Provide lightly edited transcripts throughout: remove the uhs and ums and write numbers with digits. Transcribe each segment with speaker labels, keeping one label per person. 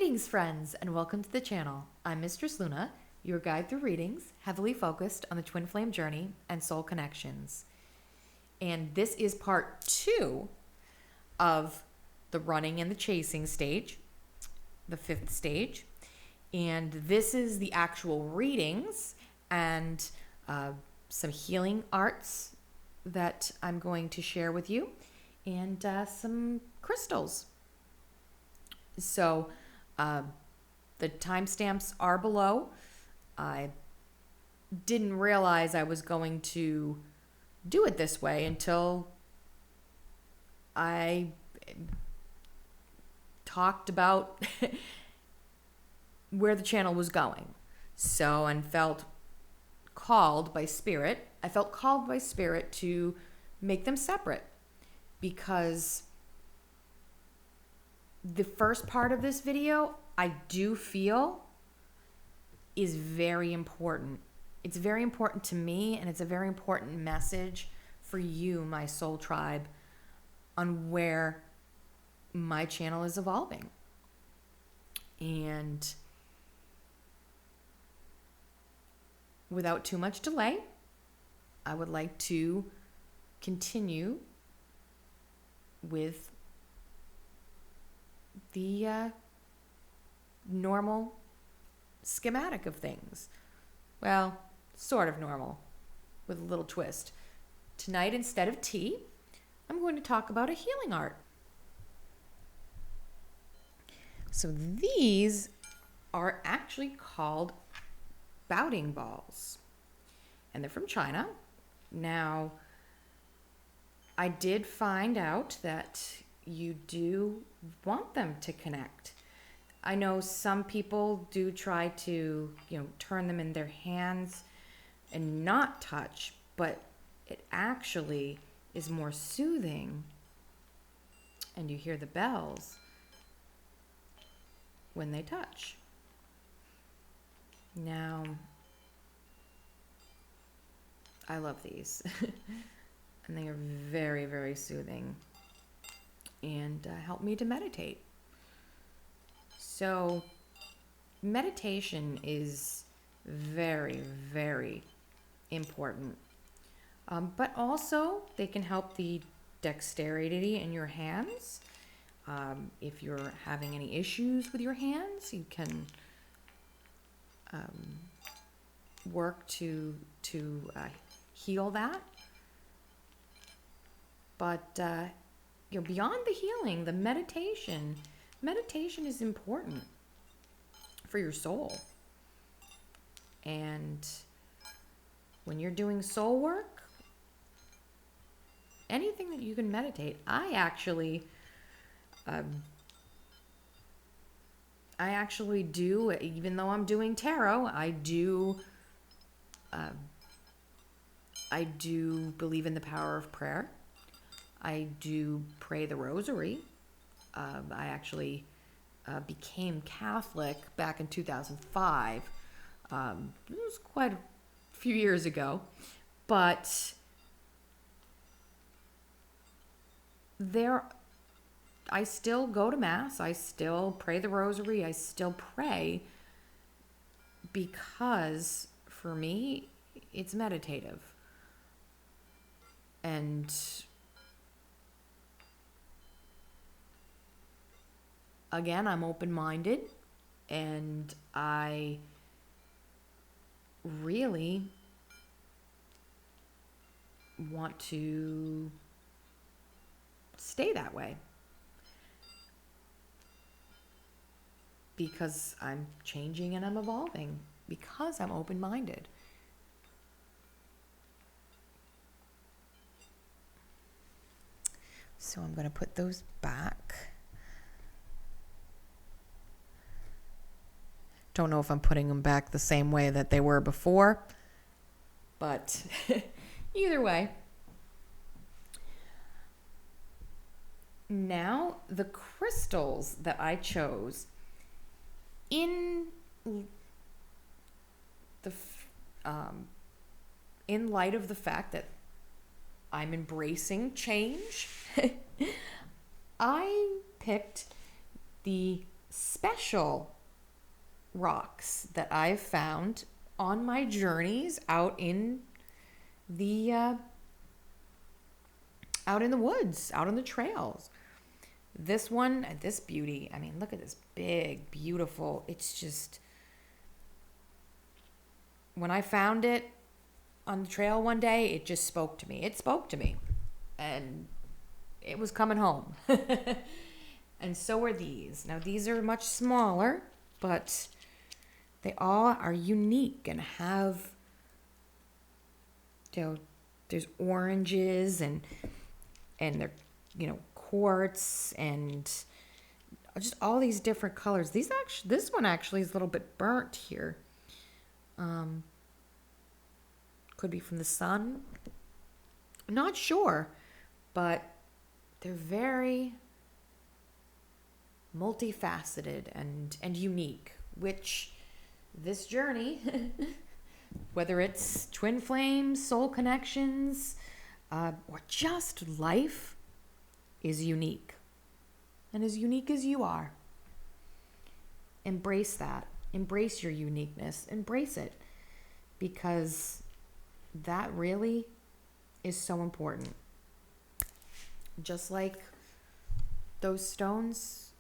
Speaker 1: Greetings, friends, and welcome to the channel. I'm Mistress Luna, your guide through readings, heavily focused on the twin flame journey and soul connections. And this is part 2 of the running and the chasing stage, the 5th stage. And this is the actual readings and some healing arts that I'm going to share with you, and some crystals. So the timestamps are below. I didn't realize I was going to do it this way until I talked about where the channel was going. So, and felt called by Spirit. I felt called by Spirit to make them separate because the first part of this video, I do feel, is very important. It's very important to me, and it's a very important message for you, my soul tribe, on where my channel is evolving. And without too much delay, I would like to continue with the normal schematic of things. Well, sort of normal, with a little twist. Tonight, instead of tea, I'm going to talk about a healing art. So these are actually called bouting balls, and they're from China. Now, I did find out that you do want them to connect. I know some people do try to, turn them in their hands and not touch, but it actually is more soothing, and you hear the bells when they touch. Now, I love these, and they are very, very soothing and help me to meditate. So meditation is very, very important. But also they can help the dexterity in your hands. If you're having any issues with your hands, you can work to heal that. But beyond the healing, the meditation is important for your soul. And when you're doing soul work, anything that you can meditate, I actually do, even though I'm doing tarot, I do believe in the power of prayer. I do pray the rosary. I actually became Catholic back in 2005. It was quite a few years ago, but I still go to Mass. I still pray the rosary. I still pray because for me, it's meditative. And again, I'm open-minded, and I really want to stay that way because I'm changing and I'm evolving, because I'm open-minded. So I'm going to put those back. Don't know if I'm putting them back the same way that they were before, but either way. Now, the crystals that I chose in light of the fact that I'm embracing change, I picked the special rocks that I've found on my journeys the out in the woods, out on the trails. This one, this beauty, I mean, look at this big, beautiful, it's just, when I found it on the trail one day, it just spoke to me. It spoke to me. And it was coming home. And so are these. Now, these are much smaller, but they all are unique and have, there's oranges and they're, quartz and just all these different colors. This one actually is a little bit burnt here. Could be from the sun. I'm not sure, but they're very multifaceted and unique, which this journey, whether it's twin flames, soul connections, or just life, is unique. And as unique as you are. Embrace that. Embrace your uniqueness. Embrace it. Because that really is so important. Just like those stones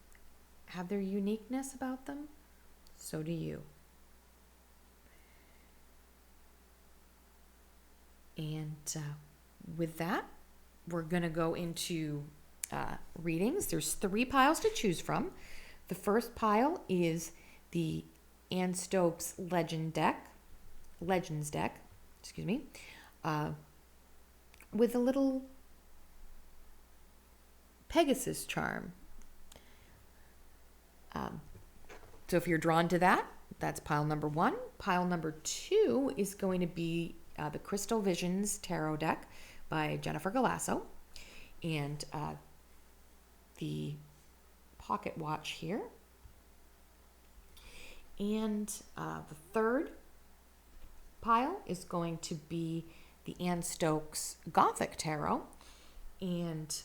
Speaker 1: have their uniqueness about them, so do you. And with that, we're going to go into readings. There's 3 piles to choose from. The first pile is the Anne Stokes Legends deck, with a little Pegasus charm. So if you're drawn to that, that's pile number 1. Pile number 2 is going to be the Crystal Visions Tarot deck by Jennifer Galasso, and the pocket watch here. And the third pile is going to be the Anne Stokes Gothic Tarot. And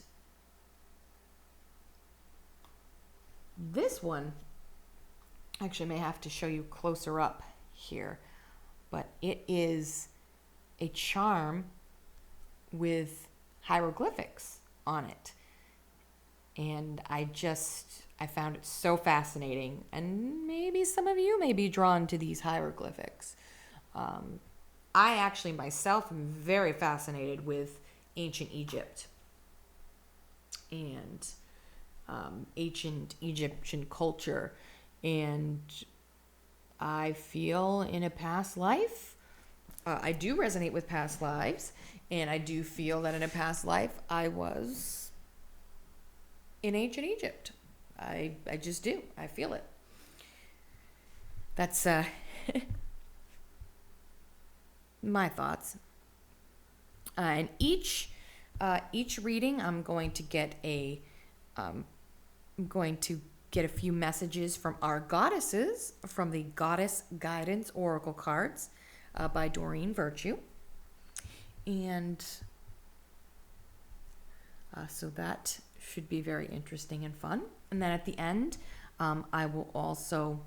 Speaker 1: this one, actually, I may have to show you closer up here, but it is a charm with hieroglyphics on it. And I found it so fascinating. And maybe some of you may be drawn to these hieroglyphics. I actually myself am very fascinated with ancient Egypt and ancient Egyptian culture. And I feel in a past life, I do resonate with past lives. And I do feel that in a past life, I was in ancient Egypt. I just do. I feel it. That's my thoughts. And each reading, I'm going to get a few messages from our goddesses from the Goddess Guidance Oracle cards by Doreen Virtue. And so that should be very interesting and fun. And then at the end, I will also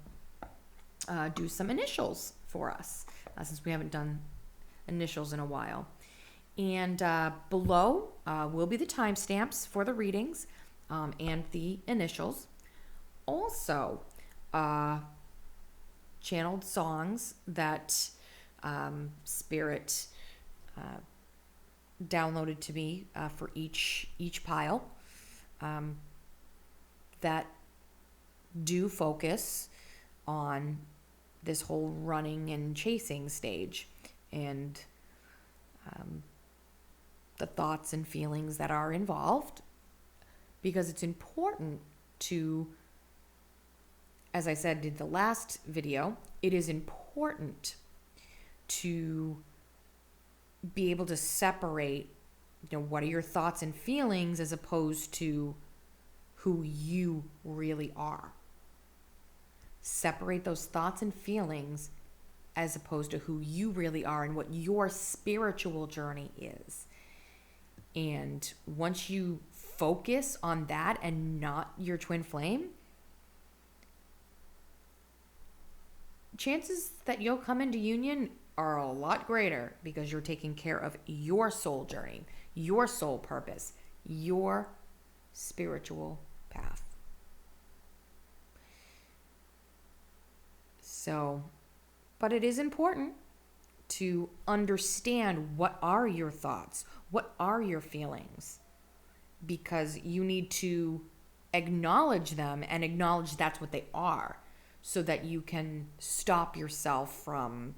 Speaker 1: do some initials for us, since we haven't done initials in a while. And below will be the timestamps for the readings and the initials. Also, channeled songs that Spirit downloaded to me for each pile that do focus on this whole running and chasing stage and the thoughts and feelings that are involved, because it's important to, as I said in the last video, it is important to be able to separate, what are your thoughts and feelings as opposed to who you really are. Separate those thoughts and feelings as opposed to who you really are and what your spiritual journey is. And once you focus on that and not your twin flame, chances that you'll come into union are a lot greater because you're taking care of your soul journey, your soul purpose, your spiritual path. So, but it is important to understand what are your thoughts, what are your feelings, because you need to acknowledge them and acknowledge that's what they are so that you can stop yourself from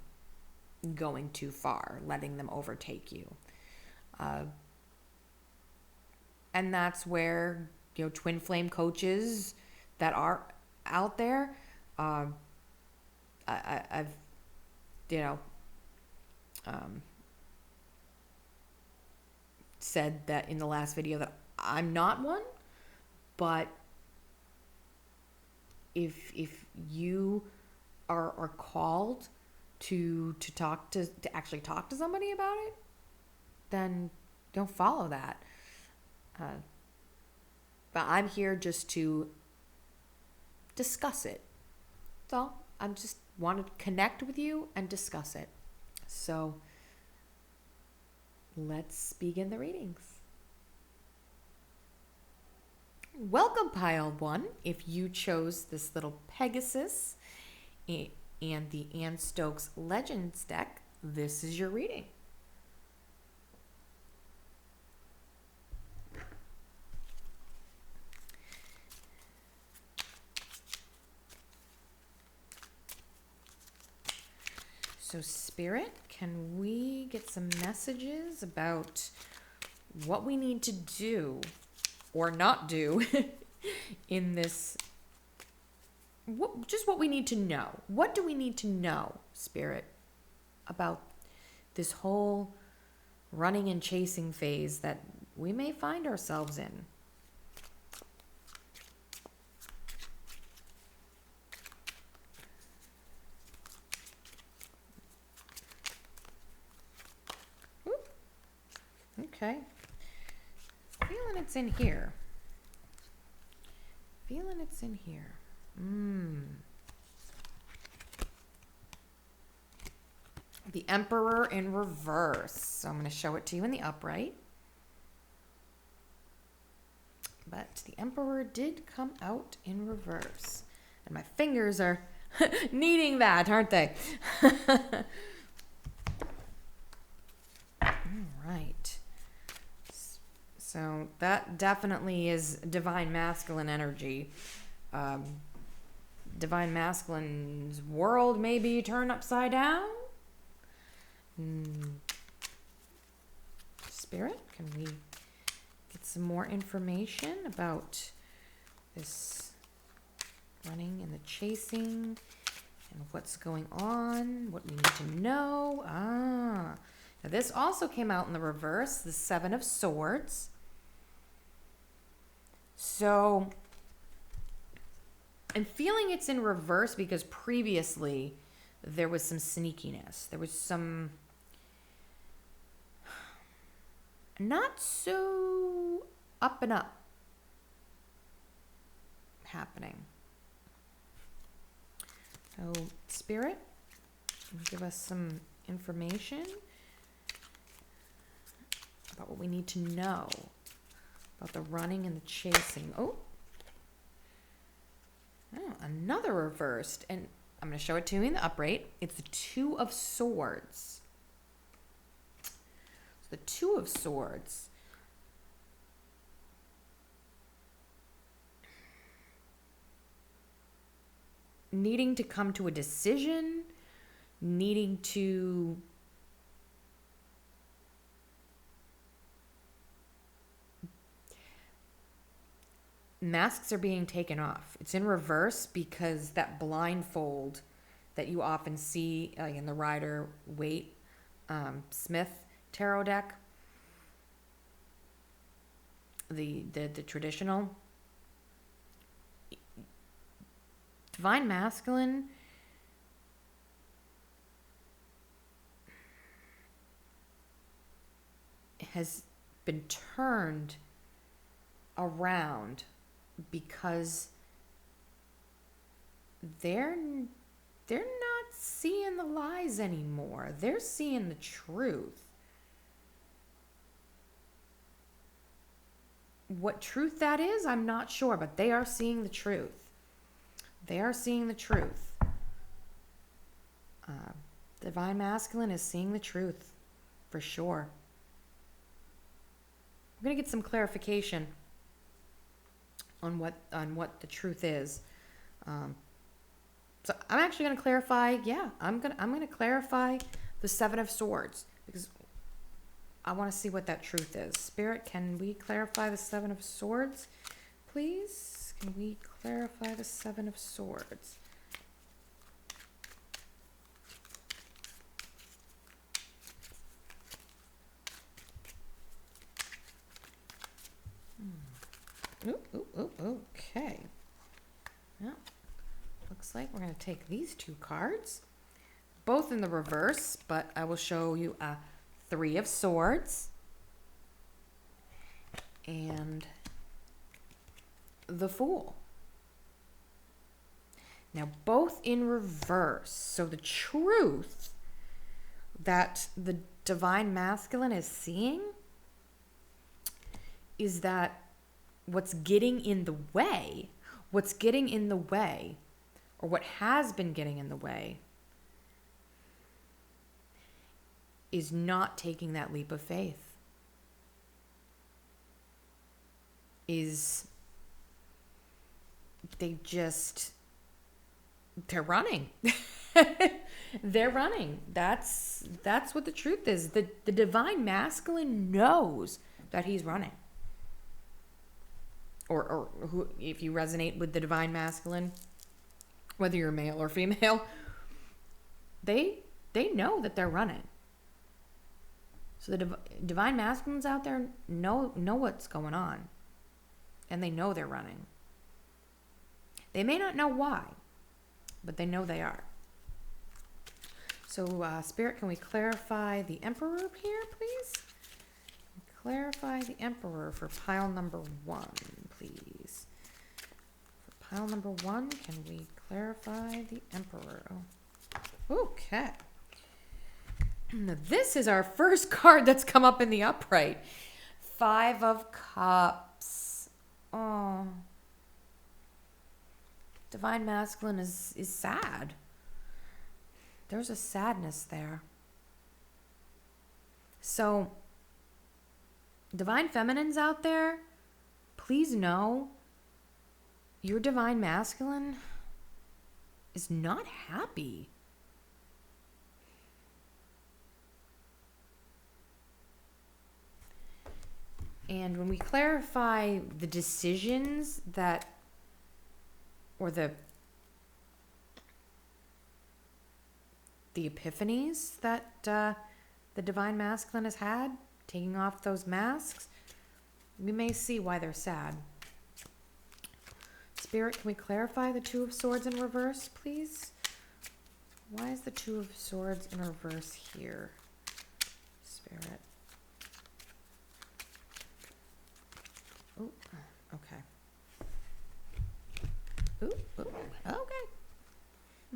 Speaker 1: going too far, letting them overtake you. And that's where, twin flame coaches that are out there, I've, said that in the last video that I'm not one, but if you are called to actually talk to somebody about it, then don't follow that. But I'm here just to discuss it. So I just want to connect with you and discuss it. So let's begin the readings. Welcome, Pile 1. If you chose this little Pegasus and the Anne Stokes Legends deck, this is your reading. So, Spirit, can we get some messages about what we need to do or not do in this? Just what we need to know. What do we need to know, Spirit, about this whole running and chasing phase that we may find ourselves in? Okay. Feeling it's in here. The Emperor in reverse. So I'm going to show it to you in the upright. But the Emperor did come out in reverse. And my fingers are needing that, aren't they? All right. So that definitely is divine masculine energy. Divine masculine's world may be turned upside down. Spirit, can we get some more information about this running and the chasing and what's going on, what we need to know? Now this also came out in the reverse, the Seven of Swords. So I'm feeling it's in reverse because previously there was some sneakiness. There was some not so up and up happening. So, Spirit, give us some information about what we need to know about the running and the chasing. Oh, another reversed. And I'm going to show it to you in the upright. It's the Two of Swords. So the Two of Swords. Needing to come to a decision, needing to masks are being taken off. It's in reverse because that blindfold that you often see in the Rider-Waite Smith tarot deck, the traditional divine masculine has been turned around because they're not seeing the lies anymore. They're seeing the truth. What truth that is, I'm not sure, but they are seeing the truth. They are seeing the truth. Divine Masculine is seeing the truth, for sure. I'm going to get some clarification on what the truth is. So I'm actually going to clarify. Yeah, I'm going to clarify the Seven of Swords, because I want to see what that truth is. Spirit, can we clarify the Seven of Swords, please? Can we clarify the Seven of Swords? Okay. Well, looks like we're going to take these two cards, both in the reverse, but I will show you a Three of Swords and the Fool. Now, both in reverse. So the truth that the Divine Masculine is seeing is that what's getting in the way, or what has been getting in the way, is not taking that leap of faith. They're running. They're running. That's what the truth is. The Divine Masculine knows that he's running. Or who, if you resonate with the Divine Masculine, whether you're male or female, they know that they're running. So the Divine Masculines out there know what's going on, and they know they're running. They may not know why, but they know they are. So Spirit, can we clarify the Emperor here, please? Clarify the Emperor for pile number 1, please. For pile number 1, can we clarify the Emperor? Okay. Now, this is our first card that's come up in the upright. Five of Cups. Oh. Divine Masculine is sad. There's a sadness there. So, Divine Feminines out there, please know your Divine Masculine is not happy. And when we clarify the decisions that, or the epiphanies that the Divine Masculine has had, taking off those masks, we may see why they're sad. Spirit, can we clarify the Two of Swords in reverse, please? Why is the Two of Swords in reverse here? Spirit. Oh, okay. Ooh, okay.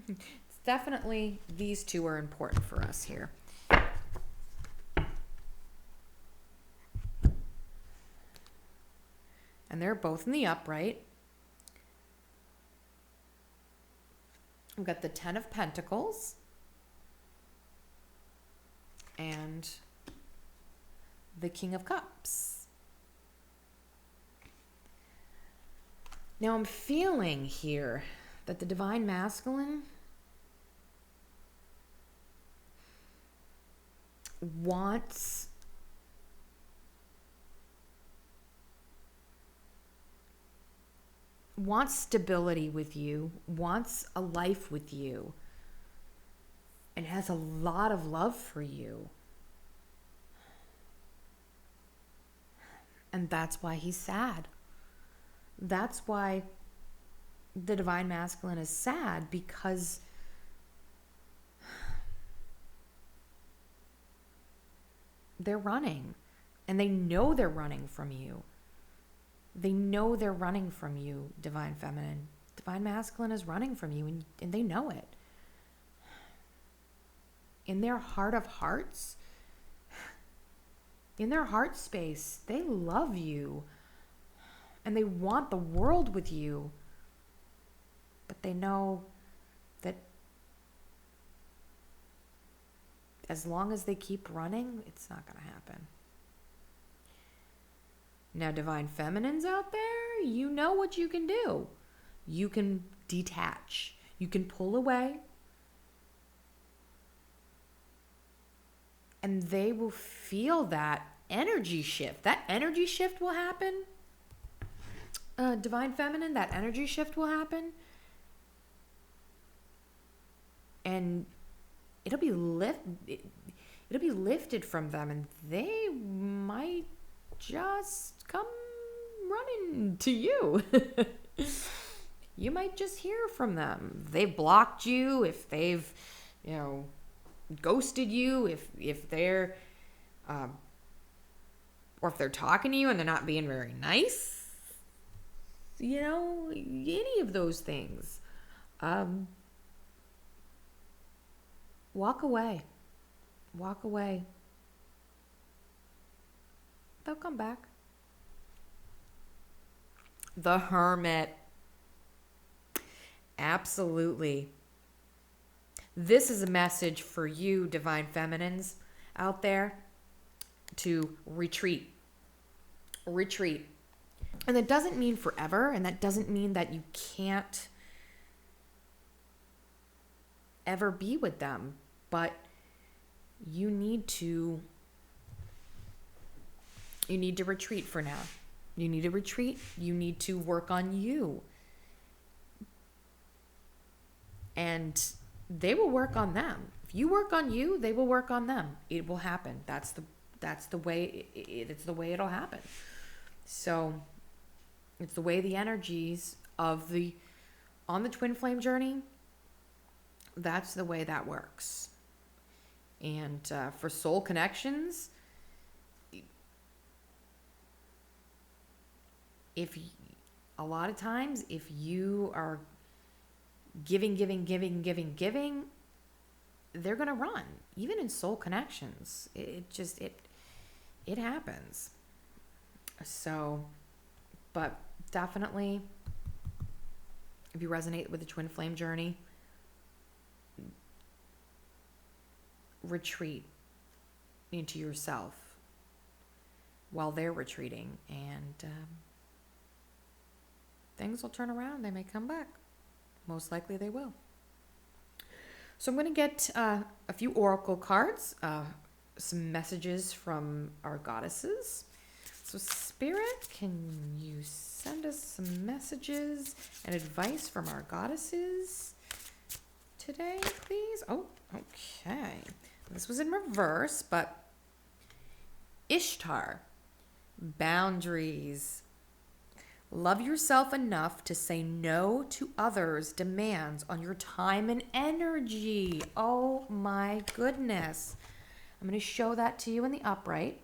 Speaker 1: It's definitely, these two are important for us here. And they're both in the upright. We've got the Ten of Pentacles and the King of Cups. Now I'm feeling here that the Divine Masculine wants stability with you, wants a life with you, and has a lot of love for you. And that's why he's sad. That's why the Divine Masculine is sad, because they're running, and they know they're running from you. They know they're running from you, Divine Feminine. Divine Masculine is running from you, and they know it. in their heart of hearts, in their heart space, they love you and they want the world with you. But they know that as long as they keep running, it's not going to happen. Now, divine feminines out there, you know what you can do. You can detach. You can pull away. And they will feel that energy shift. That energy shift will happen. Divine feminine, that energy shift will happen. And it'll be lifted from them, and they might just come running to you. You might just hear from them. They've blocked you, if they've, ghosted you, if they're or if they're talking to you and they're not being very nice, any of those things. Walk away. They'll come back. The Hermit. Absolutely. This is a message for you, divine feminines out there, to retreat. Retreat. And that doesn't mean forever, and that doesn't mean that you can't ever be with them, but you need to retreat for now. You need to retreat. You need to work on you. And they will work on them. If you work on you, they will work on them. It will happen. That's the way it's the way it'll happen. So it's the way the energies on the twin flame journey, that's the way that works. And for soul connections, a lot of times, if you are giving, they're going to run. Even in soul connections, it happens. So, but definitely, if you resonate with the twin flame journey, retreat into yourself while they're retreating, and things will turn around. They may come back. Most likely they will. So I'm going to get a few oracle cards, some messages from our goddesses. So Spirit, can you send us some messages and advice from our goddesses today, please? Oh, okay. This was in reverse, but Ishtar, boundaries. Love yourself enough to say no to others' demands on your time and energy. Oh my goodness. I'm going to show that to you in the upright.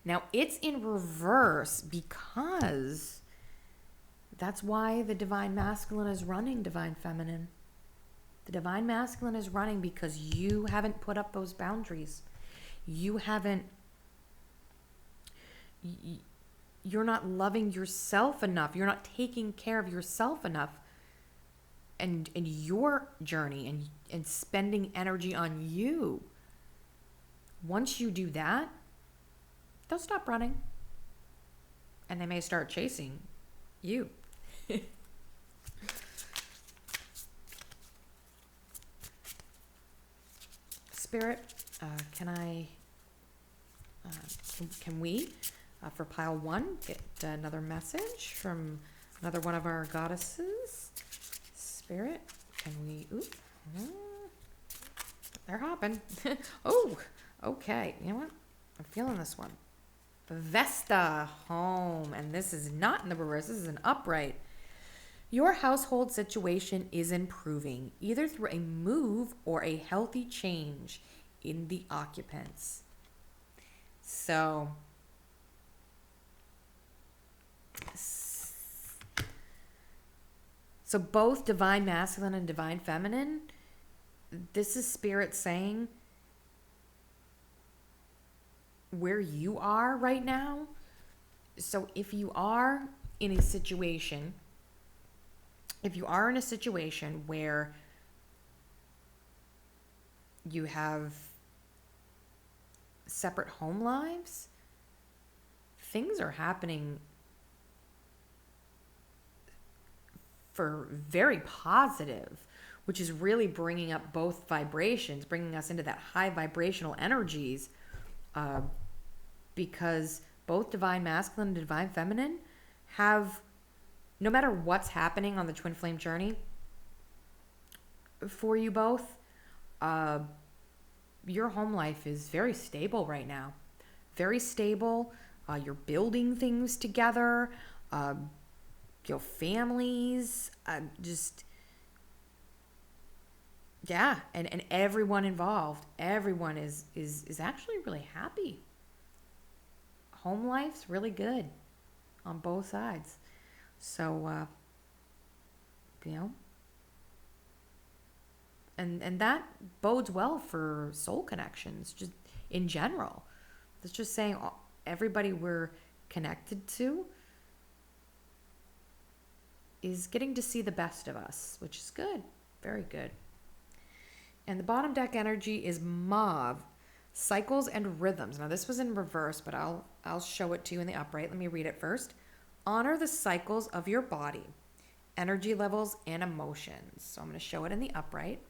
Speaker 1: Now it's in reverse because that's why the divine masculine is running divine feminine. The divine masculine is running because you haven't put up those boundaries. You're not loving yourself enough. You're not taking care of yourself enough and your journey and spending energy on you. Once you do that, they'll stop running and they may start chasing you. Spirit, can we, for pile 1, get another message from another one of our goddesses? Spirit, can we, they're hopping. Oh, okay. You know what? I'm feeling this one. Vesta, home. And this is not in the reverse. This is an upright. Your household situation is improving, either through a move or a healthy change in the occupants. So both divine masculine and divine feminine, this is Spirit saying where you are right now. So if you are in a situation, where you have separate home lives, things are happening for very positive, which is really bringing up both vibrations, bringing us into that high vibrational energies, because both divine masculine and divine feminine have, no matter what's happening on the twin flame journey for you both, your home life is very stable right now. Very stable. You're building things together. Your families, yeah, and everyone involved, everyone is actually really happy. Home life's really good on both sides. So, and that bodes well for soul connections, just in general. That's just saying everybody we're connected to is getting to see the best of us, which is good, very good. And the bottom deck energy is mauve, cycles and rhythms. Now this was in reverse, but I'll show it to you in the upright. Let me read it first. Honor the cycles of your body, energy levels and emotions. So I'm going to show it in the upright.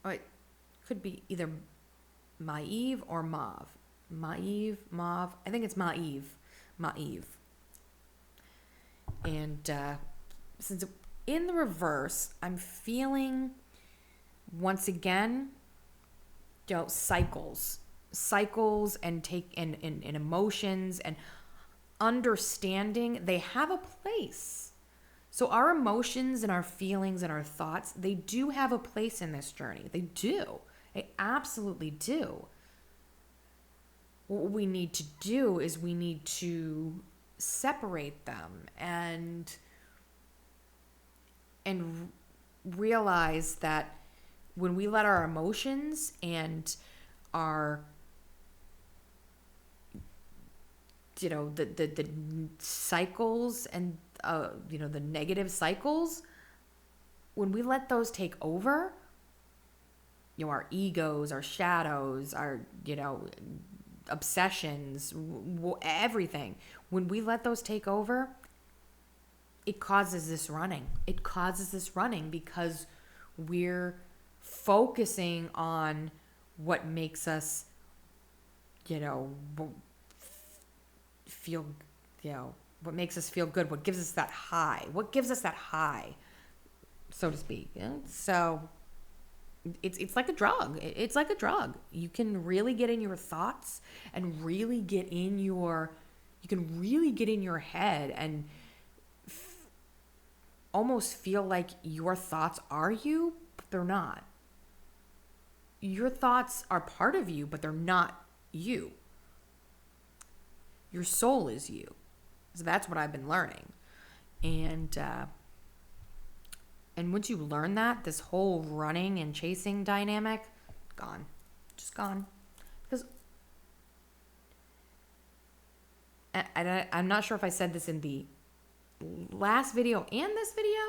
Speaker 1: Oh, it could be either mauve or mauve. Mauve. I think it's mauve. And since in the reverse, I'm feeling once again, cycles and and emotions and understanding. They have a place. So our emotions and our feelings and our thoughts, they do have a place in this journey. They do. They absolutely do. What we need to do is we need to separate them and realize that when we let our emotions and our the cycles and the negative cycles, when we let those take over, our egos, our shadows, our obsessions, everything, when we let those take over, it causes this running. Because we're focusing on what makes us feel what makes us feel good, what gives us that high, so to speak. So it's like a drug. It's like a drug. You can really get in your thoughts and really get in your head and almost feel like your thoughts are you, but they're not. Your thoughts are part of you, but they're not you. Your soul is you. So that's what I've been learning. And once you learn that, this whole running and chasing dynamic, gone. Just gone. Because I'm not sure if I said this in the last video and this video,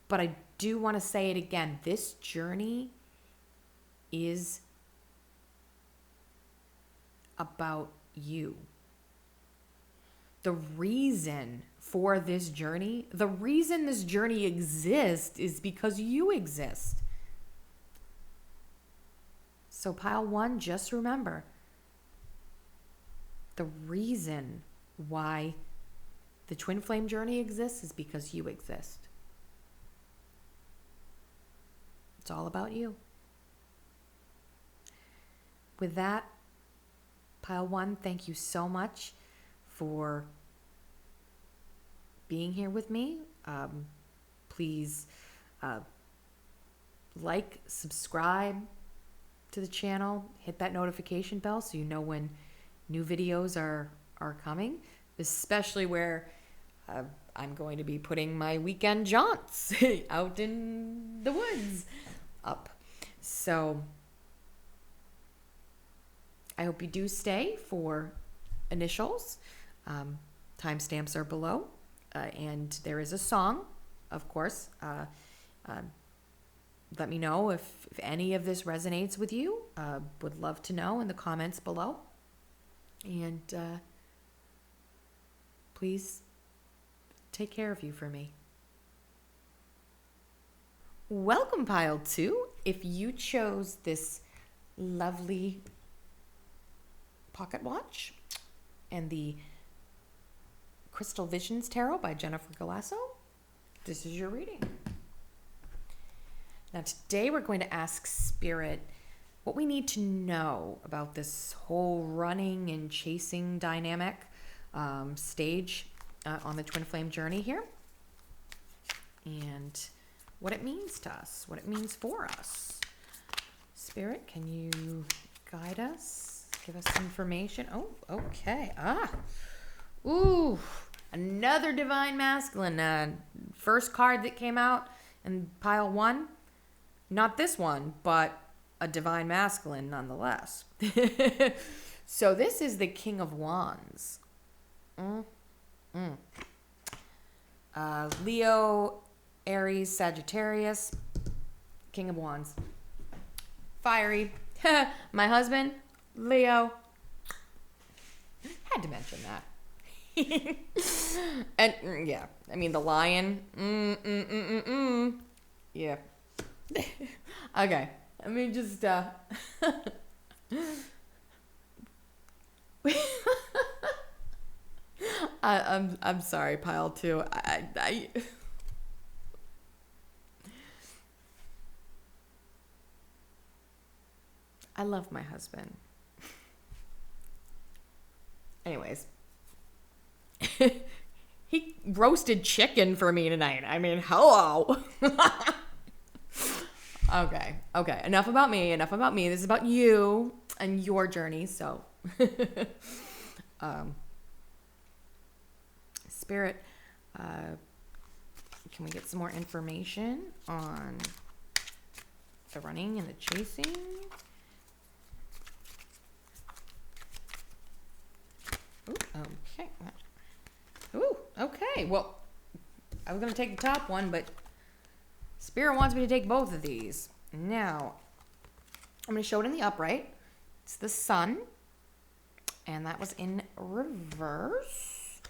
Speaker 1: but I do want to say it again. This journey is about you. The reason for this journey, the reason this journey exists is because you exist. So pile one, just remember, the reason why the twin flame journey exists is because you exist. It's all about you. With that, pile one, thank you so much for being here with me. Please like, subscribe to the channel, hit that notification bell so you know when new videos are coming, especially where I'm going to be putting my weekend jaunts out in the woods up. So I hope you do stay for initials. Timestamps are below. And there is a song, of course. Let me know if any of this resonates with you. Would love to know in the comments below. And please take care of you for me. Welcome, Pile 2. If you chose this lovely pocket watch and the Crystal Visions Tarot by Jennifer Galasso, this is your reading. Now today we're going to ask Spirit what we need to know about this whole running and chasing dynamic stage on the twin flame journey here, and what it means to us, what it means for us. Spirit, can you guide us? Give us information. Oh, okay. Ooh, another Divine Masculine. First card that came out in pile 1. Not this one, but a Divine Masculine nonetheless. So this is the King of Wands. Leo, Aries, Sagittarius, King of Wands. Fiery. My husband, Leo. Had to mention that. And yeah, I mean the lion. Yeah. Okay. Let me just I'm sorry, pile 2. I love my husband. Anyways. He roasted chicken for me tonight. I mean, hello. Okay. Enough about me. This is about you and your journey. So, Spirit, can we get some more information on the running and the chasing? Ooh, okay. Ooh, okay. Well, I was going to take the top one, but Spirit wants me to take both of these. Now, I'm going to show it in the upright. It's the Sun, and that was in reverse.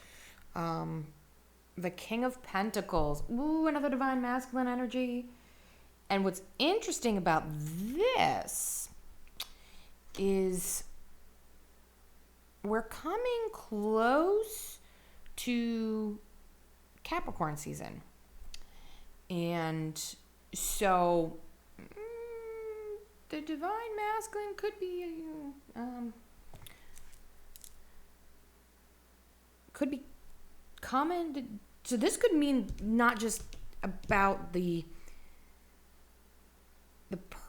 Speaker 1: The King of Pentacles. Ooh, another Divine Masculine energy. And what's interesting about this is we're coming close to Capricorn season. And so the Divine Masculine could be common. So this could mean not just about the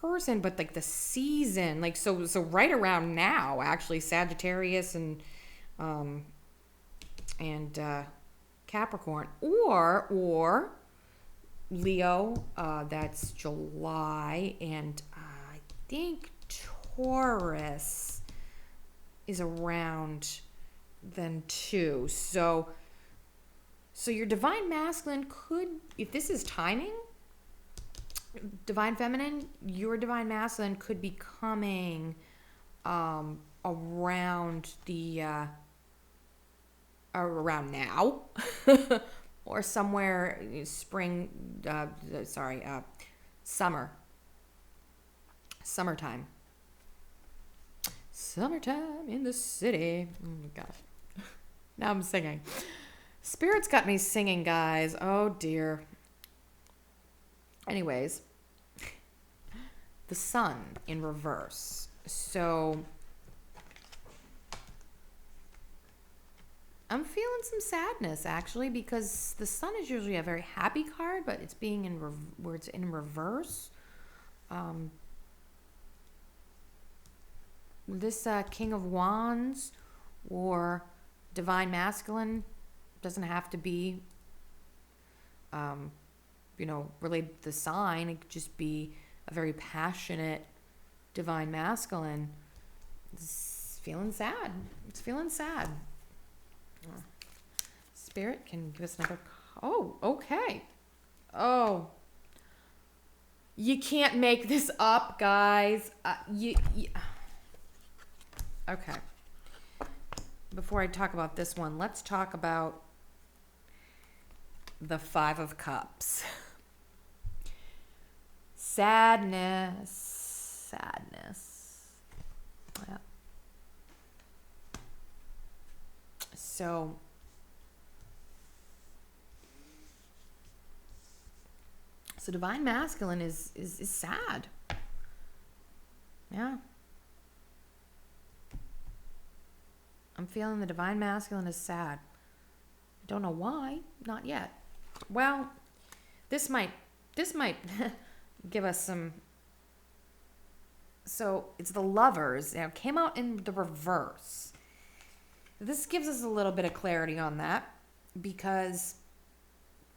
Speaker 1: person, but like the season. Like so right around now, actually, Sagittarius and Capricorn, or Leo, that's July, and I think Taurus is around then too. So your Divine Masculine could, if this is timing, Divine Feminine, your Divine Masculine could be coming around around now or somewhere spring, summertime in the city. Oh my gosh. Now I'm singing. Spirit's got me singing, guys. Oh dear. Anyways, the Sun in reverse. So I'm feeling some sadness, actually, because the Sun is usually a very happy card, but it's being where it's in reverse. This King of Wands or Divine Masculine Doesn't have to be, related to the sign. It could just be a very passionate divine masculine. It's feeling sad. It's feeling sad. Spirit can give us another. Oh, okay. Oh, you can't make this up, guys. Okay. Before I talk about this one, let's talk about the Five of Cups. Sadness. Yeah. So divine masculine is sad. Yeah. I'm feeling the divine masculine is sad. Don't know why, not yet. Well, this might give us some. So it's the Lovers. Now, it came out in the reverse. This gives us a little bit of clarity on that, because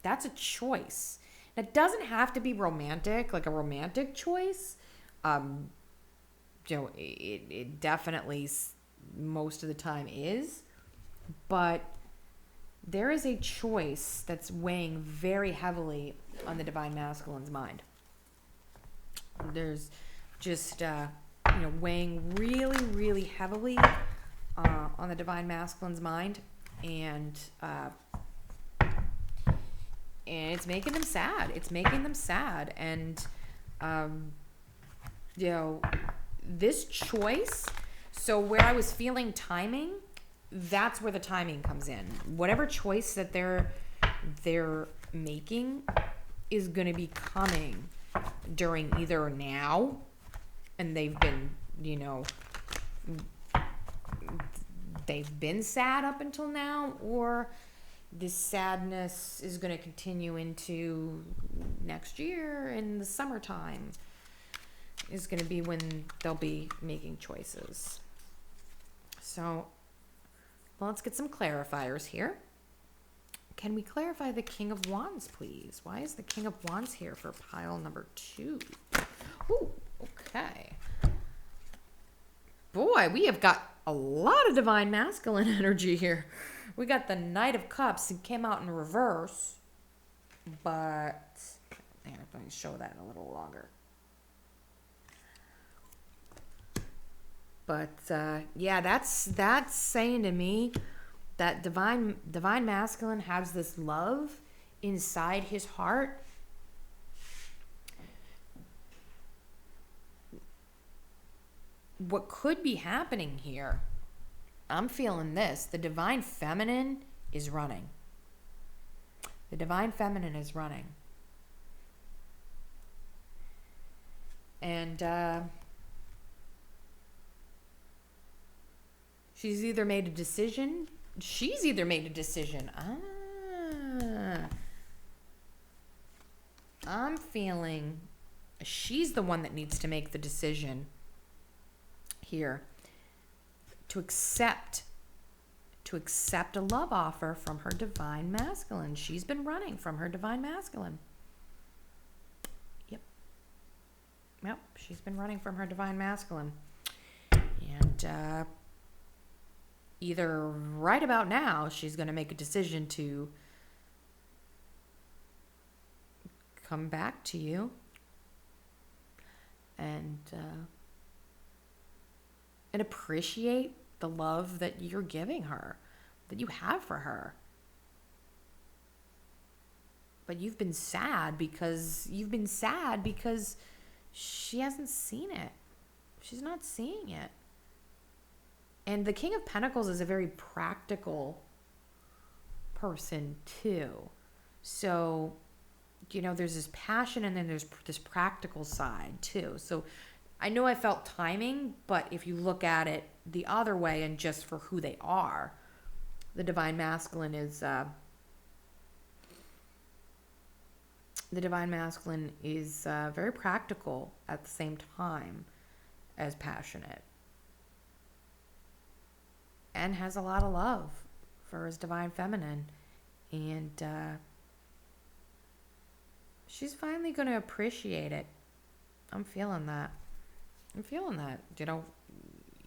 Speaker 1: that's a choice. It doesn't have to be romantic, like a romantic choice. It definitely most of the time is, but there is a choice that's weighing very heavily on the divine masculine's mind. There's just weighing really, really heavily on the divine masculine's mind, and it's making them sad. And this choice. So where I was feeling timing, that's where the timing comes in. Whatever choice that they're making is going to be coming during either now, and they've been sad up until now, or this sadness is going to continue into next year in the summertime is going to be when they'll be making choices. So let's get some clarifiers here. Can we clarify the King of Wands, please? Why is the King of Wands here for pile number 2? Ooh, okay. Boy, we have got a lot of divine masculine energy here. We got the Knight of Cups. It came out in reverse, but here, let me show that a little longer. But that's saying to me that divine masculine has this love inside his heart. What could be happening here? I'm feeling this. The divine feminine is running. The divine feminine is running. And she's either made a decision. I'm feeling she's the one that needs to make the decision here to accept a love offer from her divine masculine. She's been running from her divine masculine. Yep, she's been running from her divine masculine. And either right about now, she's going to make a decision to come back to you and appreciate the love that you're giving her, that you have for her. But you've been sad because she hasn't seen it. She's not seeing it. And the King of Pentacles is a very practical person too. So, there's this passion and then there's this practical side too. So I know I felt timing, but if you look at it the other way and just for who they are, the divine masculine is very practical at the same time as passionate, and has a lot of love for his divine feminine, And she's finally going to appreciate it. I'm feeling that.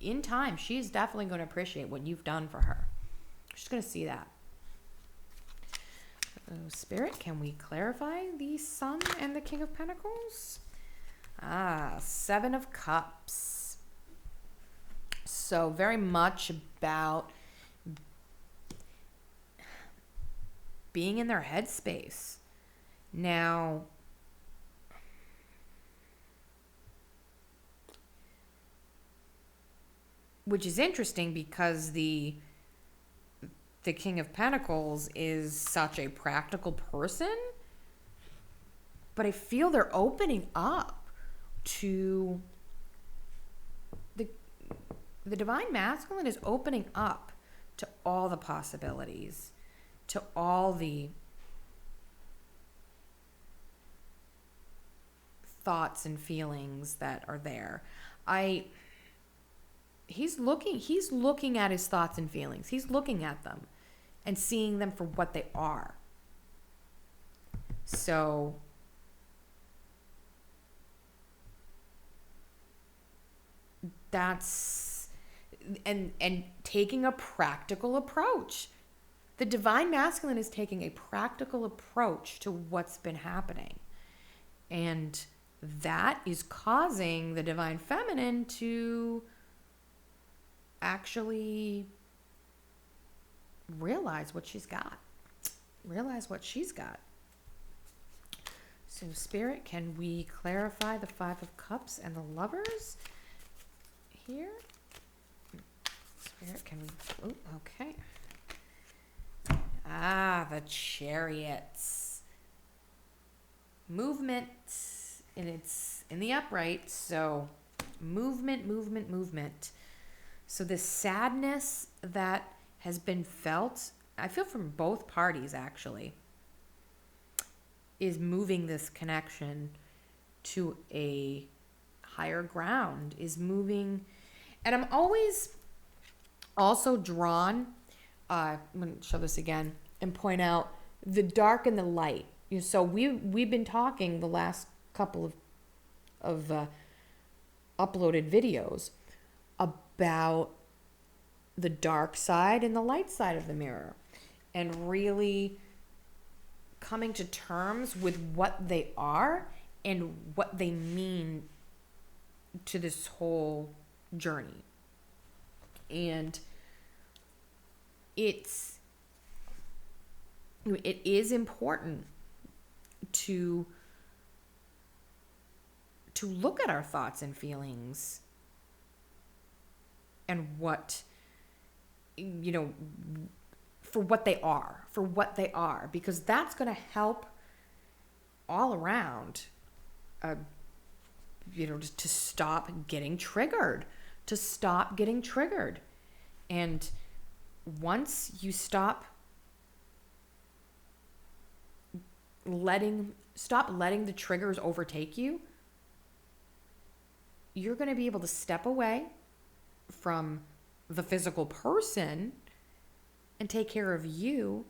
Speaker 1: In time, she's definitely going to appreciate what you've done for her. She's going to see that. Spirit, can we clarify the Sun and the King of Pentacles? Seven of Cups. So very much about being in their headspace. Now, which is interesting because the King of Pentacles is such a practical person, but I feel they're opening up to the Divine Masculine is opening up to all the possibilities, to all the thoughts and feelings that are there. He's looking at his thoughts and feelings. He's looking at them and seeing them for what they are. So that's and taking a practical approach. The Divine Masculine is taking a practical approach to what's been happening. And that is causing the Divine Feminine to actually realize what she's got. So, Spirit, can we clarify the Five of Cups and the Lovers here? Spirit, can we... Oh, okay. The Chariots. Movement, and it's in the upright, so movement. So the sadness that has been felt, I feel from both parties actually, is moving this connection to a higher ground, is moving. And I'm always also drawn, I'm going to show this again and point out the dark and the light. So we've been talking the last couple of uploaded videos about the dark side and the light side of the mirror, and really coming to terms with what they are and what they mean to this whole journey. And it is important to look at our thoughts and feelings and what, for what they are, because that's going to help all around, just to stop getting triggered, And once you stop letting the triggers overtake you, you're going to be able to step away from the physical person and take care of you,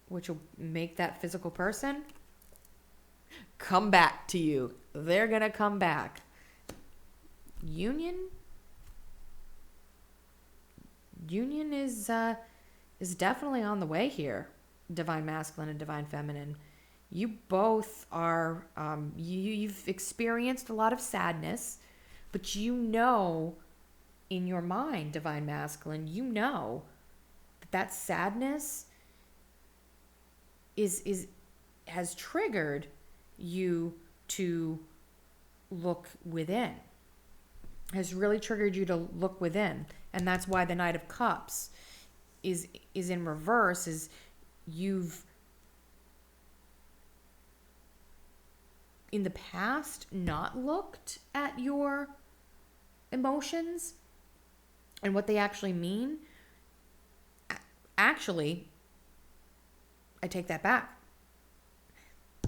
Speaker 1: which will make that physical person come back to you. They're going to come back. Union is definitely on the way here. Divine Masculine and Divine Feminine. You both are, you've experienced a lot of sadness, but in your mind, Divine Masculine, that sadness has triggered you to look within. Has really triggered you to look within. And that's why the Knight of Cups is in reverse, is you've in the past not looked at your emotions and what they actually mean. Actually, I take that back.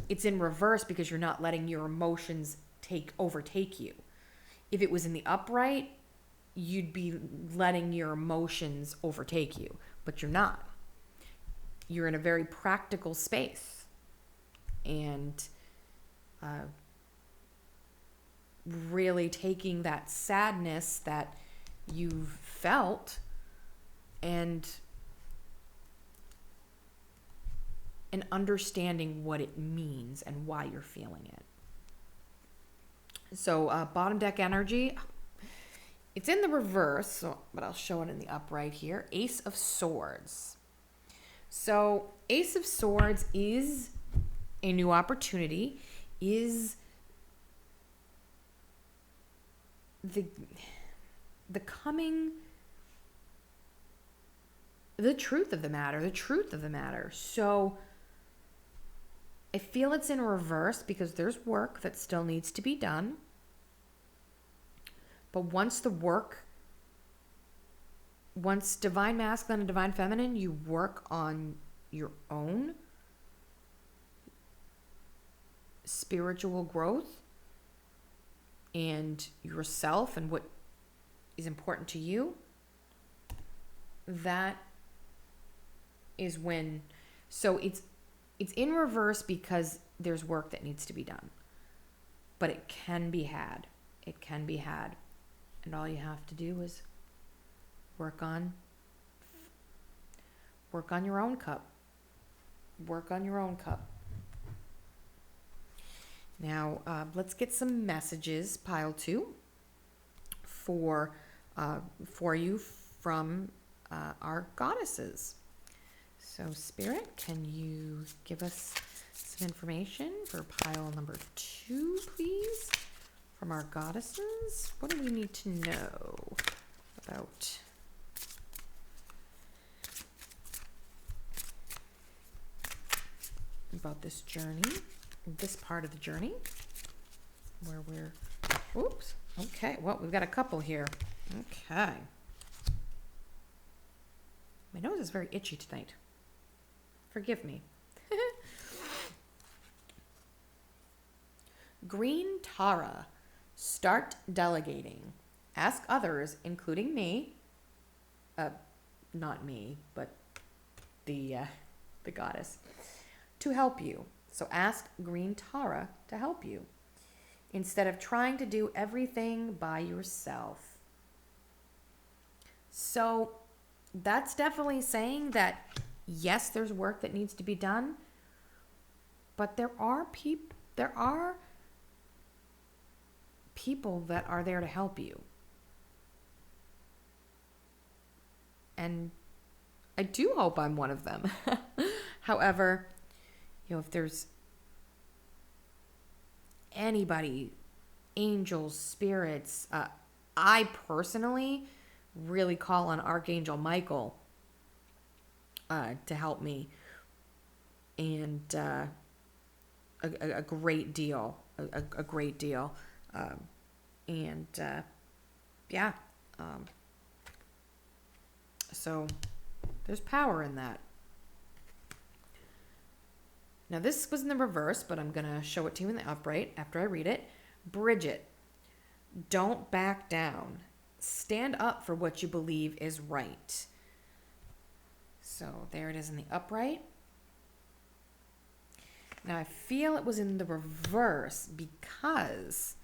Speaker 1: It's in reverse because you're not letting your emotions overtake you. If it was in the upright, you'd be letting your emotions overtake you, but you're not. you're in a very practical space, and really taking that sadness that you've felt and understanding what it means and why you're feeling it. So bottom deck energy, it's in the reverse, but I'll show it in the upright here. Ace of Swords. So Ace of Swords is a new opportunity, is the truth of the matter. So I feel it's in reverse because there's work that still needs to be done. But once divine masculine and divine feminine, you work on your own spiritual growth and yourself and what is important to you, that is when, so it's in reverse because there's work that needs to be done, but it can be had. And all you have to do is work on your own cup. Now, let's get some messages, pile 2, for you from our goddesses. So, Spirit, can you give us some information for pile number 2, please, from our goddesses? What do we need to know about this journey, this part of the journey, where we're, oops, okay, well, we've got a couple here. Okay. My nose is very itchy tonight. Forgive me. Green Tara, start delegating. Ask others, including me, not me, but the goddess, to help you. So ask Green Tara to help you instead of trying to do everything by yourself. So that's definitely saying that, yes, there's work that needs to be done, but there are people that are there to help you. And I do hope I'm one of them. However, if there's anybody, angels, spirits, I personally really call on Archangel Michael to help me, and a great deal, a great deal, so there's power in that. Now this was in the reverse, but I'm gonna show it to you in the upright after I read it. Bridget, don't back down. Stand up for what you believe is right. So there it is in the upright. Now I feel it was in the reverse because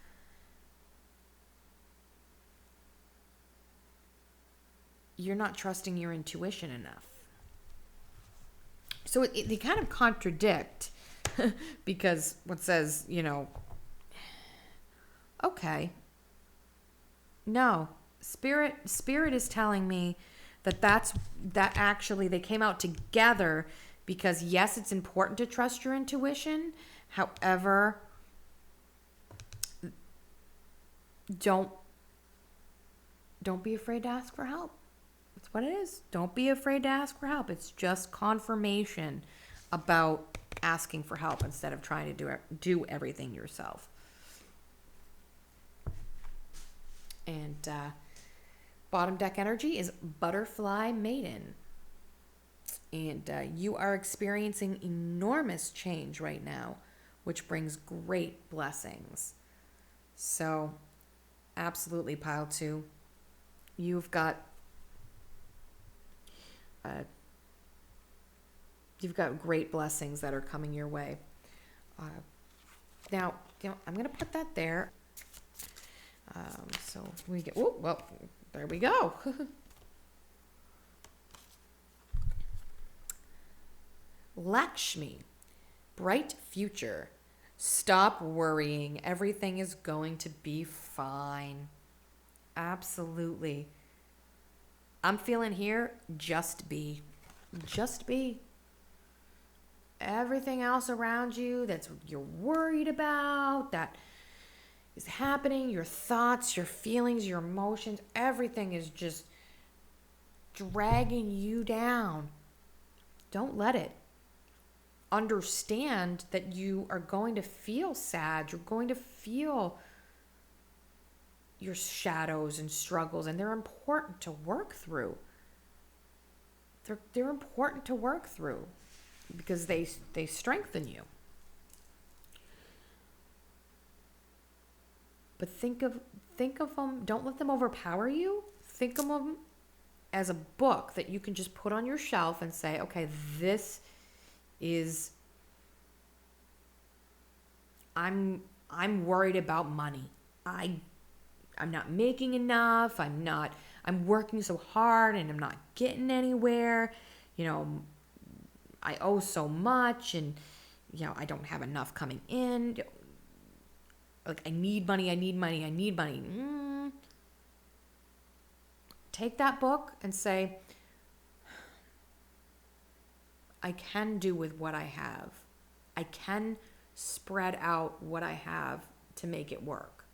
Speaker 1: you're not trusting your intuition enough. So they kind of contradict because what says, okay, no, spirit is telling me that actually they came out together because, yes, it's important to trust your intuition. However, don't be afraid to ask for help. That's what it is. Don't be afraid to ask for help. It's just confirmation about asking for help instead of trying to do everything yourself. And bottom deck energy is Butterfly Maiden. And you are experiencing enormous change right now, which brings great blessings. So, absolutely, pile 2. You've got You've got great blessings that are coming your way. Now, I'm going to put that there. So we get, oh, well, there we go. Lakshmi, bright future. Stop worrying. Everything is going to be fine. Absolutely. I'm feeling here, just be. Just be. Everything else around you that's you're worried about, that is happening, your thoughts, your feelings, your emotions, everything is just dragging you down. Don't let it. Understand that you are going to feel sad. You're going to feel your shadows and struggles, and they're important to work through. They're important to work through because they strengthen you. But think of them, don't let them overpower you. Think of them as a book that you can just put on your shelf and say, okay, this is, I'm worried about money. I'm not making enough. I'm working so hard and I'm not getting anywhere. I owe so much and, I don't have enough coming in. Like, I need money. Take that book and say, I can do with what I have. I can spread out what I have to make it work.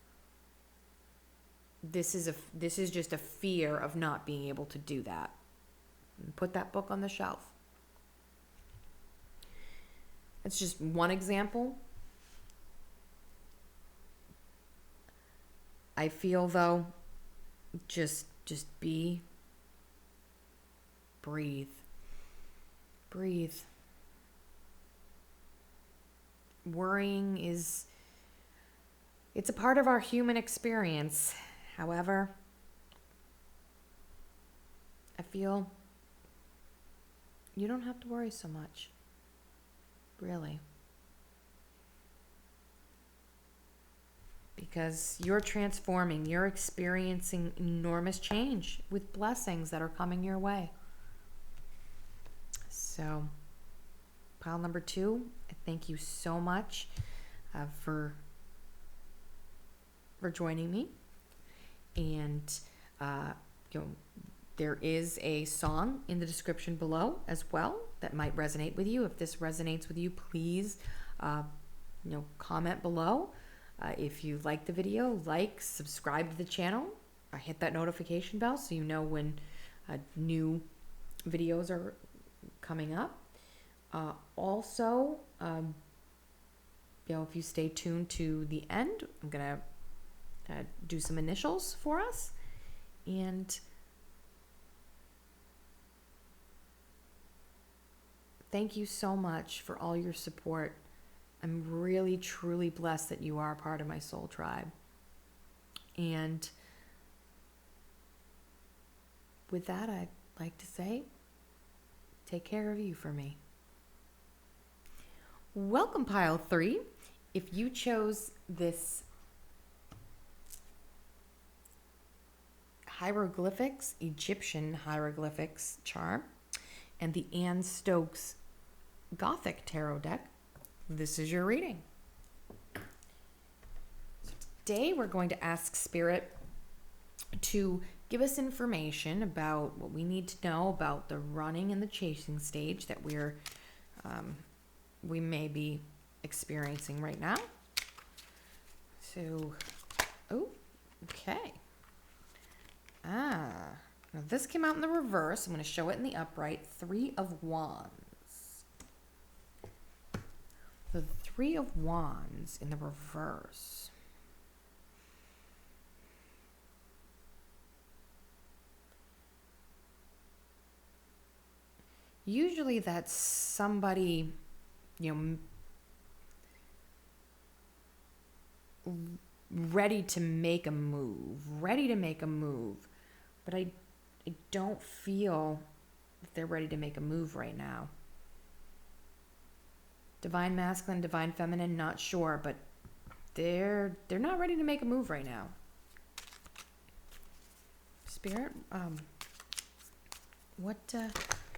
Speaker 1: This is just a fear of not being able to do that. Put that book on the shelf. It's just one example. I feel though, just breathe. Worrying it's a part of our human experience. However, I feel you don't have to worry so much. Really. Because you're transforming, you're experiencing enormous change with blessings that are coming your way. So, pile number 2, I thank you so much for joining me. And, there is a song in the description below as well that might resonate with you. If this resonates with you, please, comment below. If you like the video, subscribe to the channel, hit that notification bell so you know when new videos are coming up. Also, if you stay tuned to the end, I'm going to do some initials for us. And thank you so much for all your support. I'm really, truly blessed that you are a part of my soul tribe. And with that, I'd like to say, take care of you for me. Welcome, pile 3. If you chose this Hieroglyphics, Egyptian Hieroglyphics charm, and the Anne Stokes Gothic Tarot deck, this is your reading. So today we're going to ask Spirit to give us information about what we need to know about the running and the chasing stage that we may be experiencing right now. So, okay. Now this came out in the reverse. I'm going to show it in the upright. 3 of Wands. The 3 of Wands in the reverse. Usually that's somebody, ready to make a move. But I don't feel that they're ready to make a move right now. Divine masculine, divine feminine, not sure, but they're not ready to make a move right now. Spirit,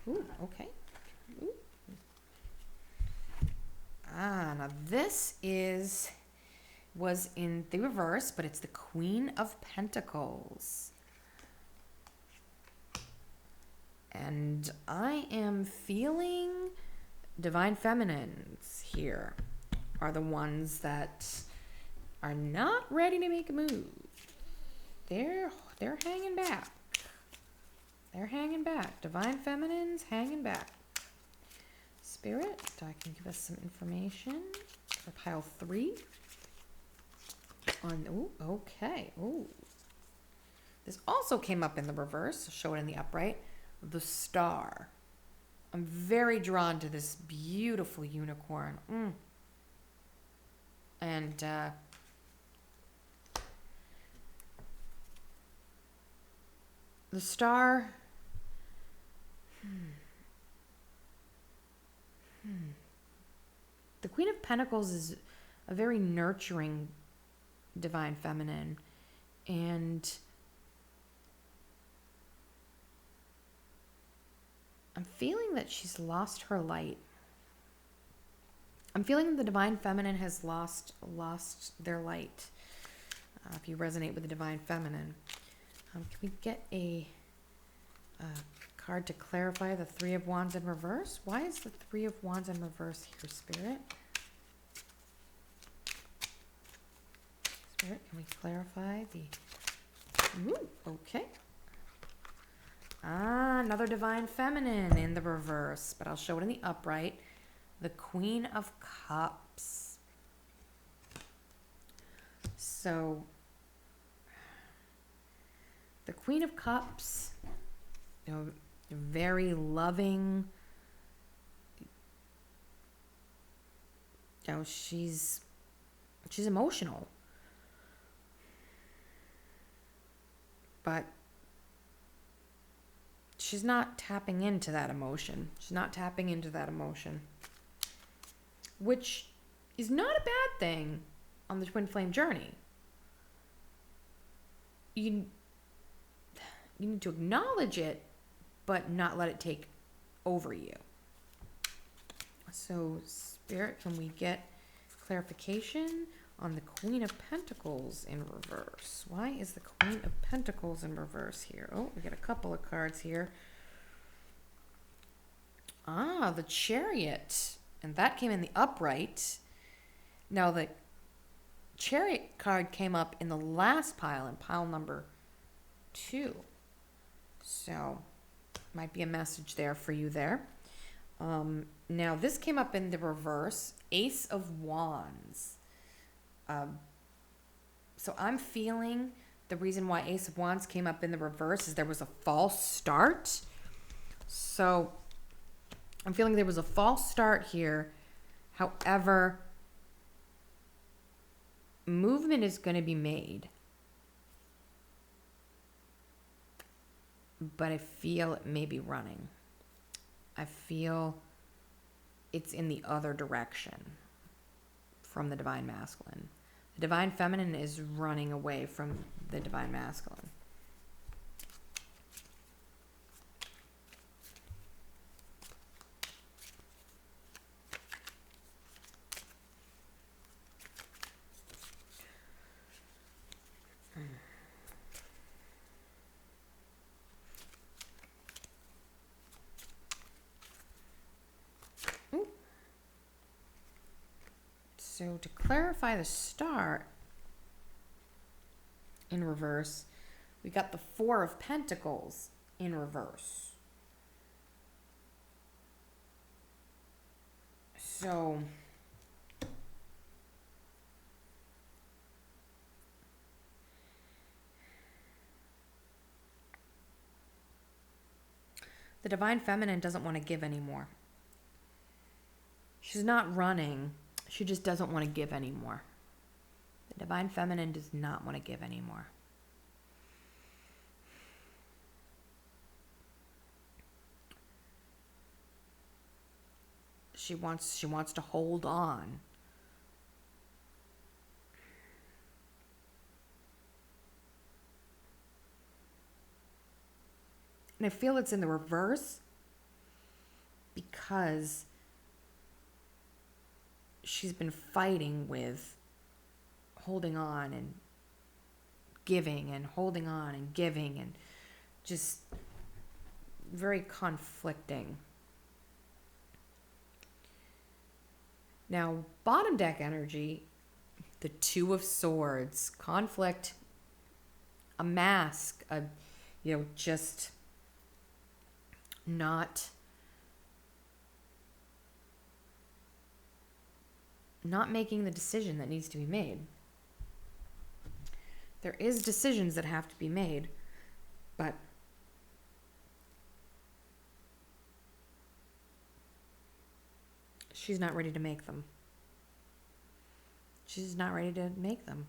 Speaker 1: ooh, okay. Ooh. Now this was in the reverse, but it's the Queen of Pentacles. And I am feeling divine feminines here are the ones that are not ready to make a move. They're hanging back. They're hanging back. Divine feminines hanging back. Spirit, I can give us some information for pile 3. Okay. This also came up in the reverse. I'll show it in the upright. The Star. I'm very drawn to this beautiful unicorn. And the Star. The Queen of Pentacles is a very nurturing divine feminine, and I'm feeling that she's lost her light. I'm feeling the divine feminine has lost their light. If you resonate with the divine feminine, can we get a card to clarify the 3 of Wands in reverse? Why is the 3 of Wands in reverse here, Spirit? Spirit, can we clarify the... Ooh, okay. Another divine feminine in the reverse, but I'll show it in the upright. The Queen of Cups. So, the Queen of Cups, very loving. She's emotional. But she's not tapping into that emotion. Which is not a bad thing on the twin flame journey. You need to acknowledge it, but not let it take over you. So, Spirit, can we get clarification on the Queen of Pentacles in reverse? Why is the Queen of Pentacles in reverse here? Oh, we got a couple of cards here. The Chariot. And that came in the upright. Now, the Chariot card came up in the last pile, in pile number 2. So, might be a message there for you there. Now, this came up in the reverse, Ace of Wands. So I'm feeling the reason why Ace of Wands came up in the reverse is there was a false start. So I'm feeling there was a false start here. However, movement is going to be made. But I feel it may be running. I feel it's in the other direction from the divine masculine. The divine feminine is running away from the divine masculine. So to clarify the Star in reverse, we got the 4 of Pentacles in reverse. So the divine feminine doesn't want to give anymore. She's not running. She just doesn't want to give anymore. The divine feminine does not want to give anymore. She wants to hold on. And I feel it's in the reverse because she's been fighting with holding on and giving and holding on and giving, and just very conflicting. Now, bottom deck energy, the Two of Swords, conflict, a mask, just not making the decision that needs to be made. There is decisions that have to be made, but she's not ready to make them. She's not ready to make them.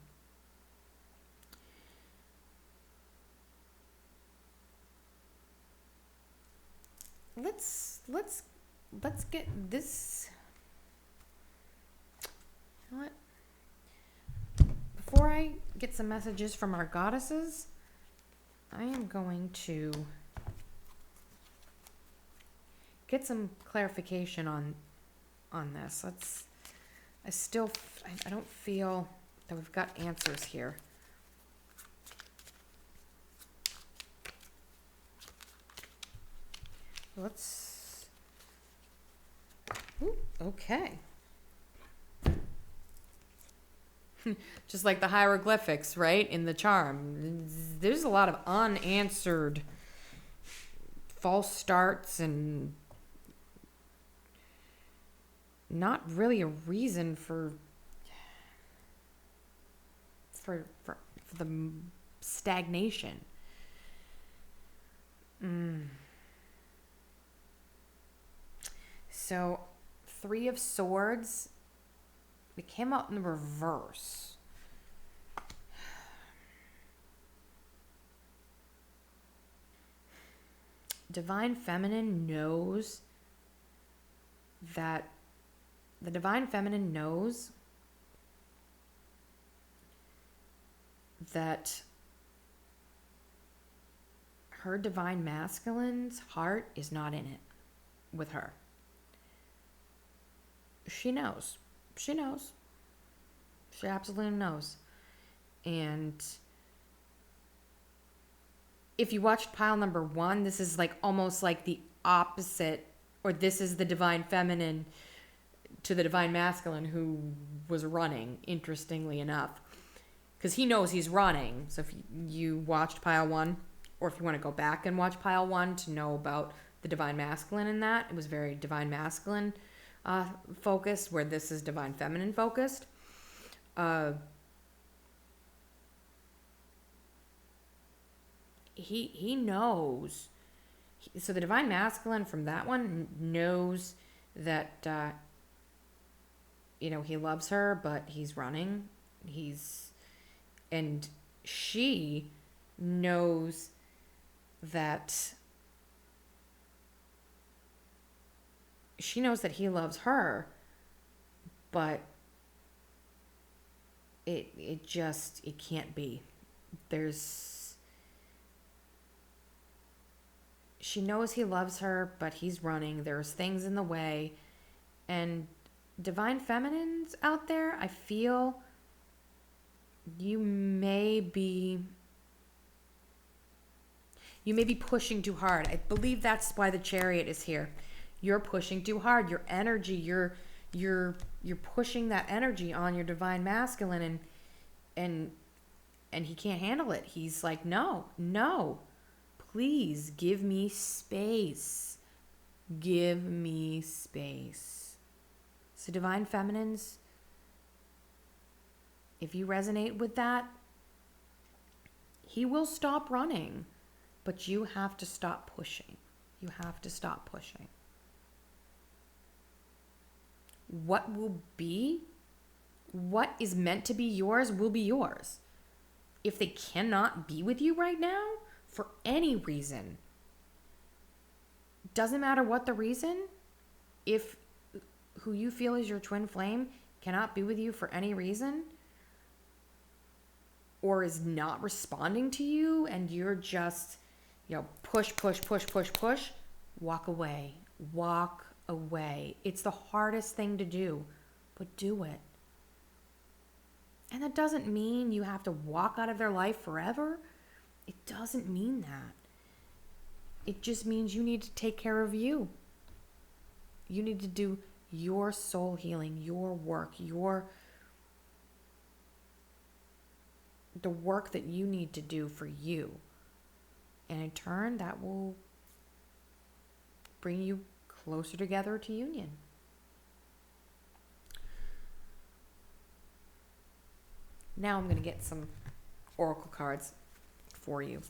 Speaker 1: Let's get this. You know what? Before I get some messages from our goddesses, I am going to get some clarification on this. I don't feel that we've got answers here. Okay. Just like the hieroglyphics, right? In the charm. There's a lot of unanswered false starts and not really a reason for the stagnation. So, Three of Swords, it came out in the reverse. Divine Feminine knows that the Divine Feminine knows that her Divine Masculine's heart is not in it with her. She knows. She knows. She absolutely knows. And if you watched pile number 1, this is like almost like the opposite, or this is the Divine Feminine to the Divine Masculine who was running, interestingly enough. Because he knows he's running. So if you watched pile 1, or if you want to go back and watch pile 1 to know about the Divine Masculine in that, it was very Divine Masculine focused, where this is Divine Feminine focused. He knows. So the Divine Masculine from that one knows that he loves her, but he's running. And she knows that he loves her, but it can't be. She knows he loves her, but he's running. There's things in the way. And Divine Feminines out there, I feel you may be pushing too hard. I believe that's why the Chariot is here. You're pushing too hard. Your energy, you're pushing that energy on your Divine Masculine, and he can't handle it. He's like, no, please give me space. Give me space. So Divine Feminines, if you resonate with that, he will stop running, but you have to stop pushing. You have to stop pushing. What is meant to be yours will be yours. If they cannot be with you right now for any reason, doesn't matter what the reason, if who you feel is your twin flame cannot be with you for any reason, or is not responding to you, and you're just, push, walk away. Walk away. It's the hardest thing to do, but do it. And that doesn't mean you have to walk out of their life forever. It doesn't mean that. It just means you need to take care of you. You need to do your soul healing, your work, the work that you need to do for you. And in turn, that will bring you closer together to union. Now I'm going to get some oracle cards for you.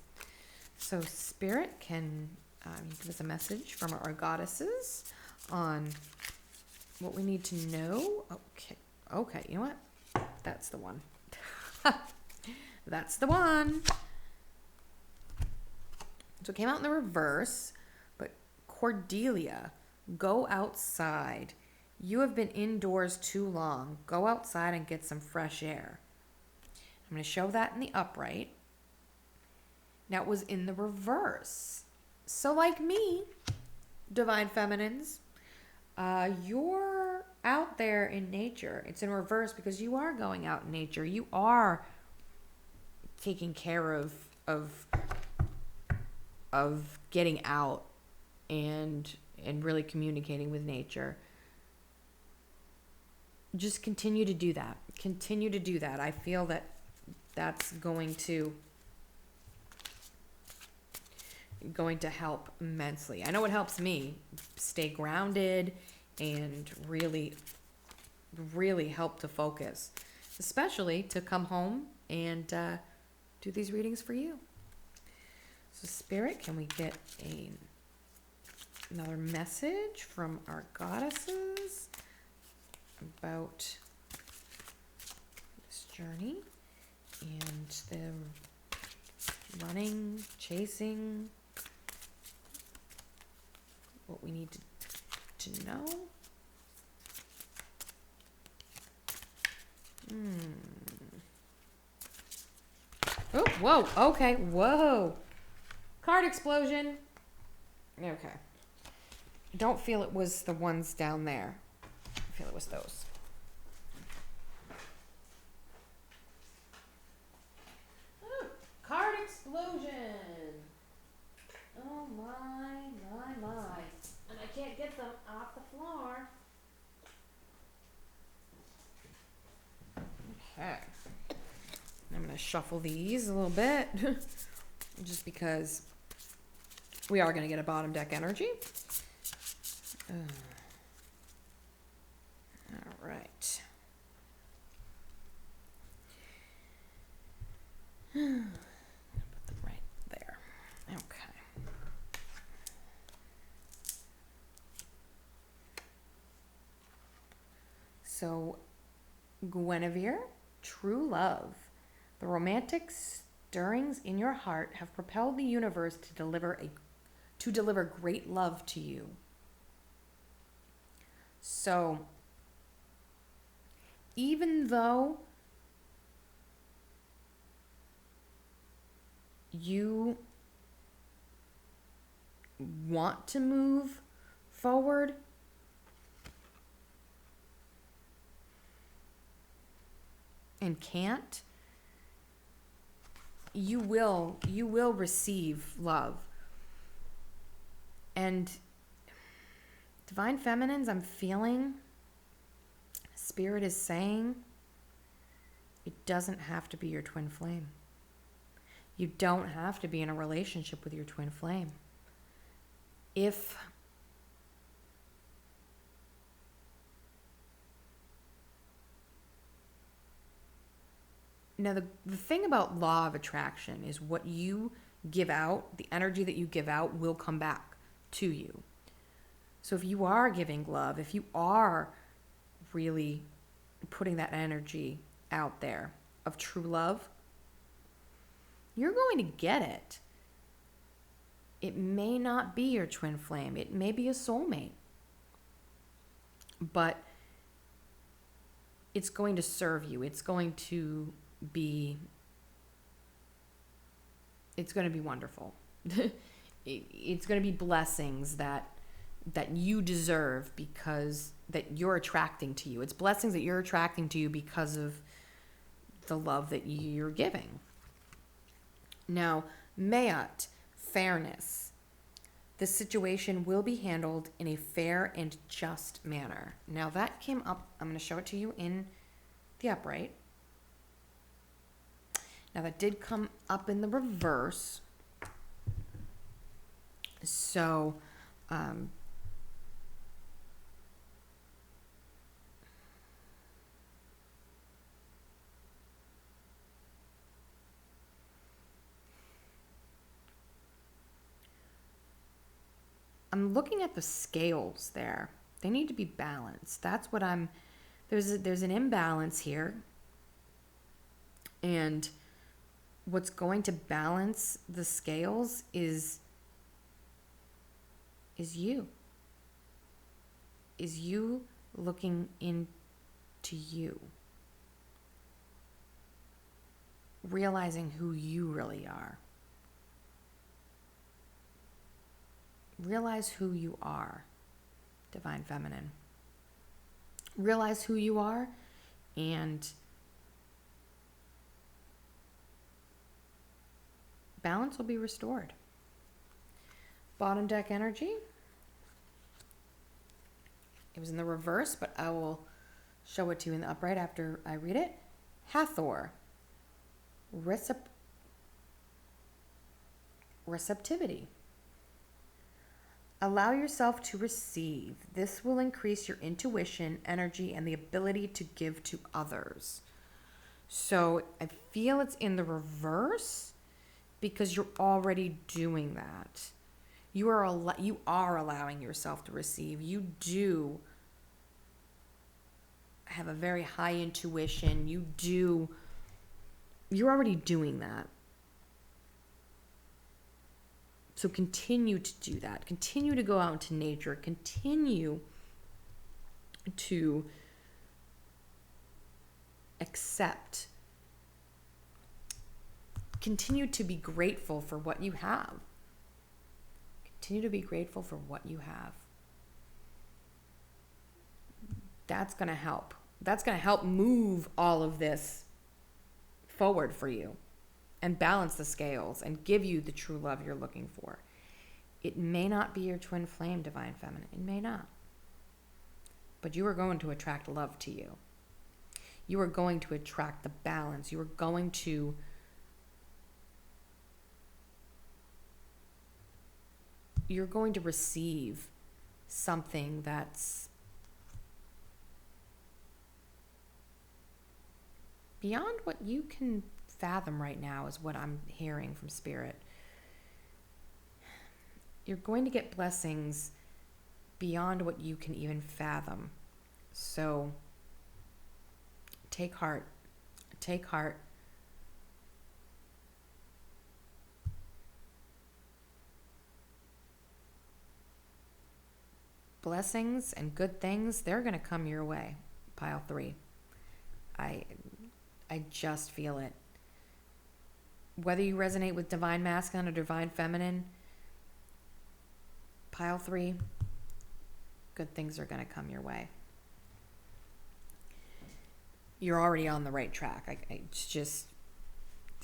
Speaker 1: So Spirit, can you give us a message from our goddesses on what we need to know? Okay, you know what? That's the one. That's the one. So it came out in the reverse, but Cordelia, go outside. You have been indoors too long. Go outside and get some fresh air. I'm going to show that in the upright. Now it was in the reverse. So like me, Divine Feminines, you're out there in nature. It's in reverse because you are going out in nature. You are taking care of getting out and really communicating with nature. Just continue to do that. Continue to do that. I feel that that's going to help immensely. I know it helps me stay grounded and really help to focus, especially to come home and do these readings for you. So Spirit, can we get another message from our goddesses about this journey and the running, chasing, what we need to know? Oh, whoa, okay, whoa. Card explosion. Okay. Don't feel it was the ones down there. I feel it was those. Oh, card explosion. Oh my. And I can't get them off the floor. Okay. I'm going to shuffle these a little bit just because we are going to get a bottom deck energy. All right. Put them right there. Okay. So, Guinevere, true love. The romantic stirrings in your heart have propelled the universe to deliver great love to you. So, even though you want to move forward, and can't, you will receive love. And Divine Feminines, I'm feeling Spirit is saying it doesn't have to be your twin flame. You don't have to be in a relationship with your twin flame. Now, the thing about law of attraction is what you give out, the energy that you give out will come back to you. So if you are giving love, if you are really putting that energy out there of true love, you're going to get it. It may not be your twin flame. It may be a soulmate. but it's going to serve you. It's going to be wonderful. It's going to be blessings that you deserve, because that you're attracting to you. It's blessings that you're attracting to you because of the love that you're giving. Now, Mayat, fairness. The situation will be handled in a fair and just manner. Now that came up, I'm going to show it to you in the upright. Now that did come up in the reverse. So, I'm looking at the scales there. They need to be balanced. That's what there's an imbalance here. And what's going to balance the scales is you. Is you looking into you. Realizing who you really are. Realize who you are, Divine Feminine. Realize who you are, and balance will be restored. Bottom deck energy. It was in the reverse, but I will show it to you in the upright after I read it. Hathor. Receptivity. Allow yourself to receive. This will increase your intuition, energy, and the ability to give to others. So I feel it's in the reverse because you're already doing that. You are allowing yourself to receive. You do have a very high intuition. You're already doing that. So continue to do that. Continue to go out into nature. Continue to accept. Continue to be grateful for what you have. Continue to be grateful for what you have. That's going to help. That's going to help move all of this forward for you and balance the scales and give you the true love you're looking for. It may not be your twin flame, Divine Feminine. It may not. But you are going to attract love to you. You are going to attract the balance. You are going to receive something that's beyond what you can fathom right now, is what I'm hearing from Spirit. You're going to get blessings beyond what you can even fathom. So take heart. Take heart. Blessings and good things, they're going to come your way. Pile 3. I just feel it. Whether you resonate with Divine Masculine or Divine Feminine, Pile 3, good things are going to come your way. You're already on the right track. It's just,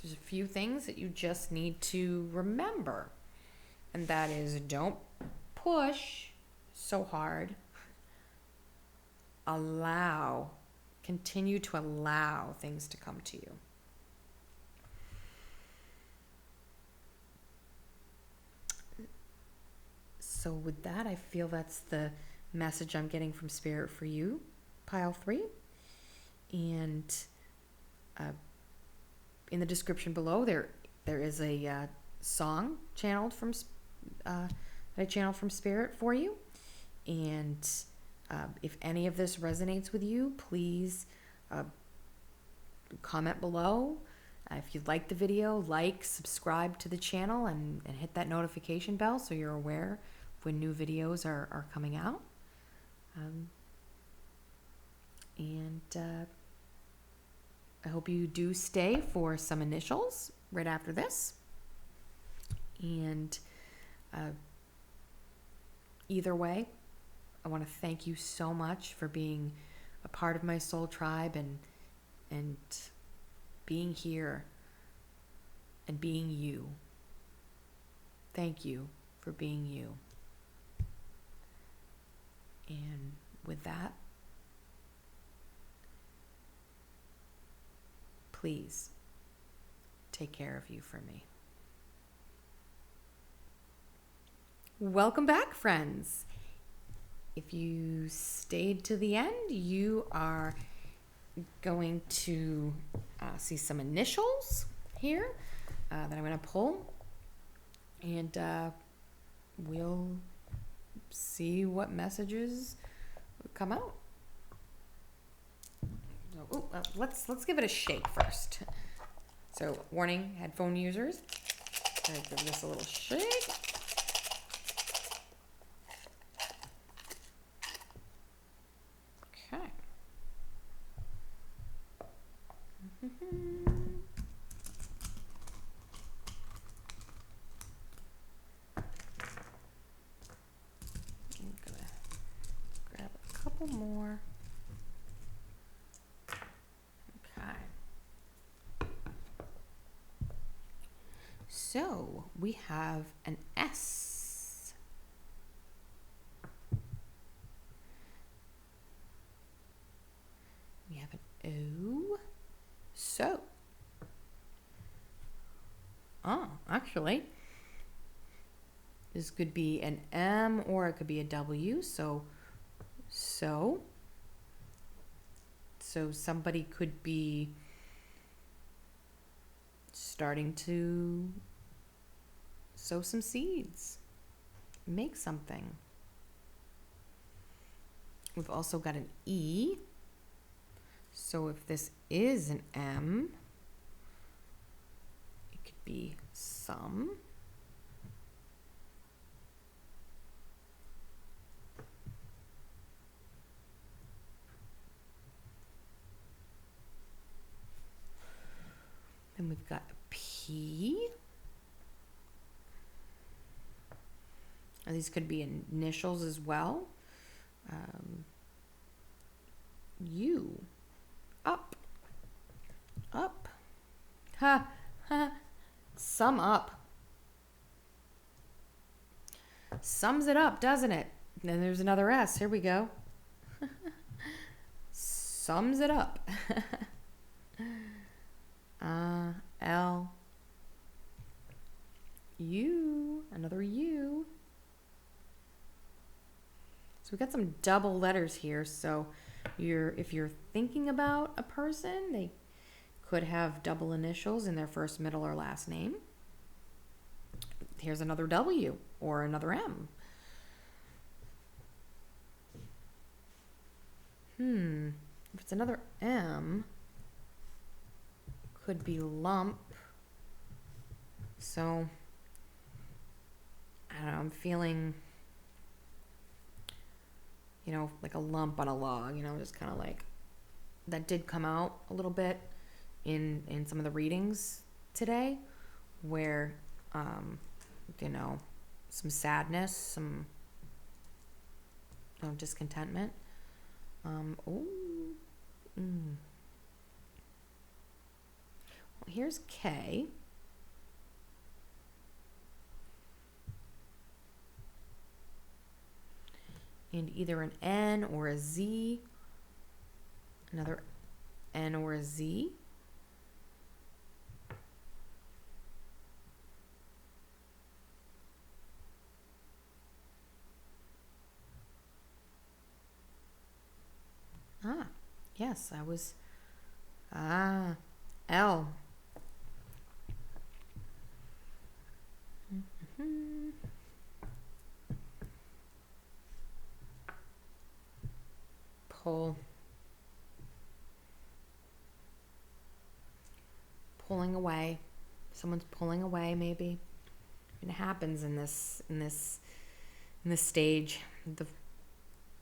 Speaker 1: there's a few things that you just need to remember. And that is, don't push so hard. Continue to allow things to come to you. So with that, I feel that's the message I'm getting from Spirit for you, Pile 3. And in the description below, there is a song channeled from that I channeled from Spirit for you. And if any of this resonates with you, please comment below. If you like the video, subscribe to the channel, and hit that notification bell so you're aware when new videos are coming out. I hope you do stay for some initials right after this. And either way, I want to thank you so much for being a part of my soul tribe and being here and being you. Thank you for being you. And with that, please take care of you for me. Welcome back, friends. If you stayed to the end, you are going to see some initials here that I'm going to pull. And we'll see what messages come out. So, let's give it a shake first. So, warning, headphone users. I'm gonna give this a little shake. Okay. I'm gonna grab a couple more. So we have an S. We have an O. So. Actually, this could be an M or it could be a W. So somebody could be starting to sow some seeds, make something. We've also got an E. So if this is an M, it could be some. Then we've got a P. And these could be initials as well. U. Up. Up. Ha. Ha. Sum up. Sums it up, doesn't it? Then there's another S. Here we go. Sums it up. L. U. Another U. So we've got some double letters here. So if you're thinking about a person, they could have double initials in their first, middle, or last name. Here's another W or another M. If it's another M, could be lump. So I don't know, I'm feeling, like a lump on a log, just kind of like, that did come out a little bit in some of the readings today, where, some sadness, some discontentment. Well, here's K. And either an N or a Z, another N or a Z. Yes, I was, L. Pulling away. Someone's pulling away, maybe. It happens in this stage, the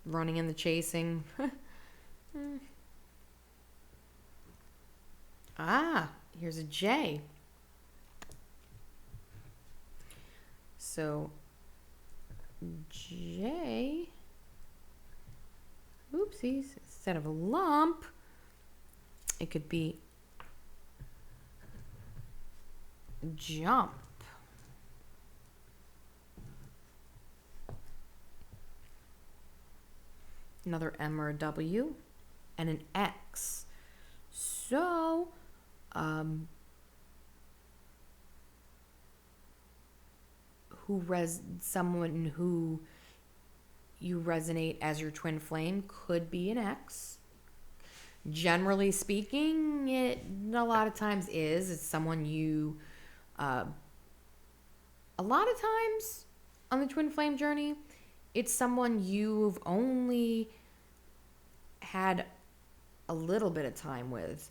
Speaker 1: running and the chasing. Here's a J. So J, oopsies, instead of a lump, it could be jump. Another M or a W, and an X. So, someone who you resonate as your twin flame could be an X. Generally speaking, it a lot of times is. It's someone you, a lot of times on the twin flame journey, it's someone you've only had a little bit of time with.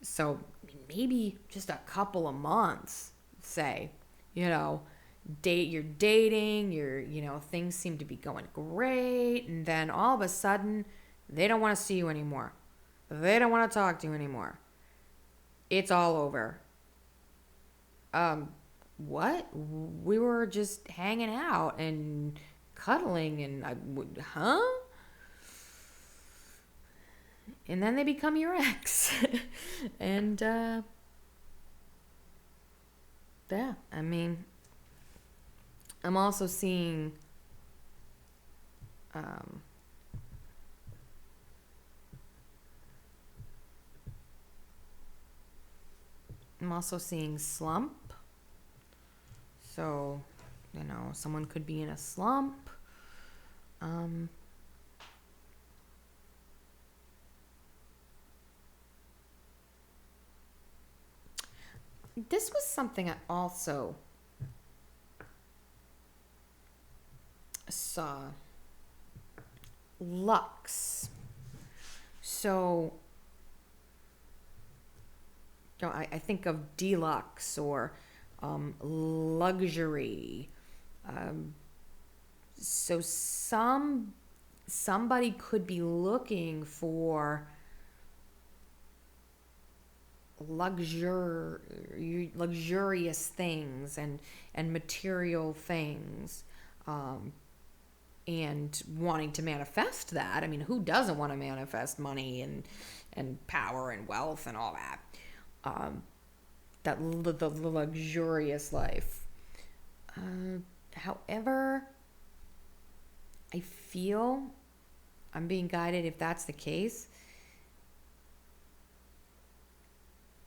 Speaker 1: So maybe just a couple of months, say, you're dating, things seem to be going great. And then all of a sudden, they don't want to see you anymore. They don't want to talk to you anymore. It's all over. What? We were just hanging out and cuddling and huh? And then they become your ex. And yeah, I mean, I'm also seeing slump. So, someone could be in a slump. This was something I also saw. Lux. So, I think of deluxe or luxury. So somebody could be looking for luxurious things and material things, and wanting to manifest that. I mean, who doesn't want to manifest money and power and wealth and all that? The luxurious life. However, I feel I'm being guided if that's the case.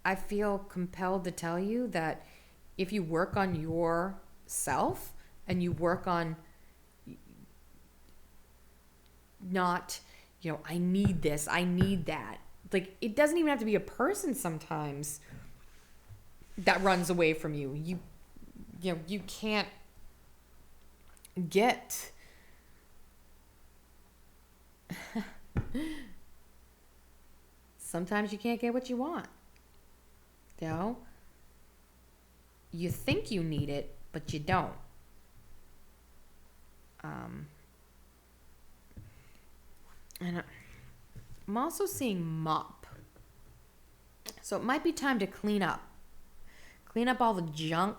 Speaker 1: I feel compelled to tell you that if you work on yourself and you work on not, I need this, I need that. Like, it doesn't even have to be a person sometimes that runs away from you. You can't get sometimes you can't get what you want. You think you need it, but you don't. And I'm also seeing mop. So it might be time to clean up. Clean up all the junk.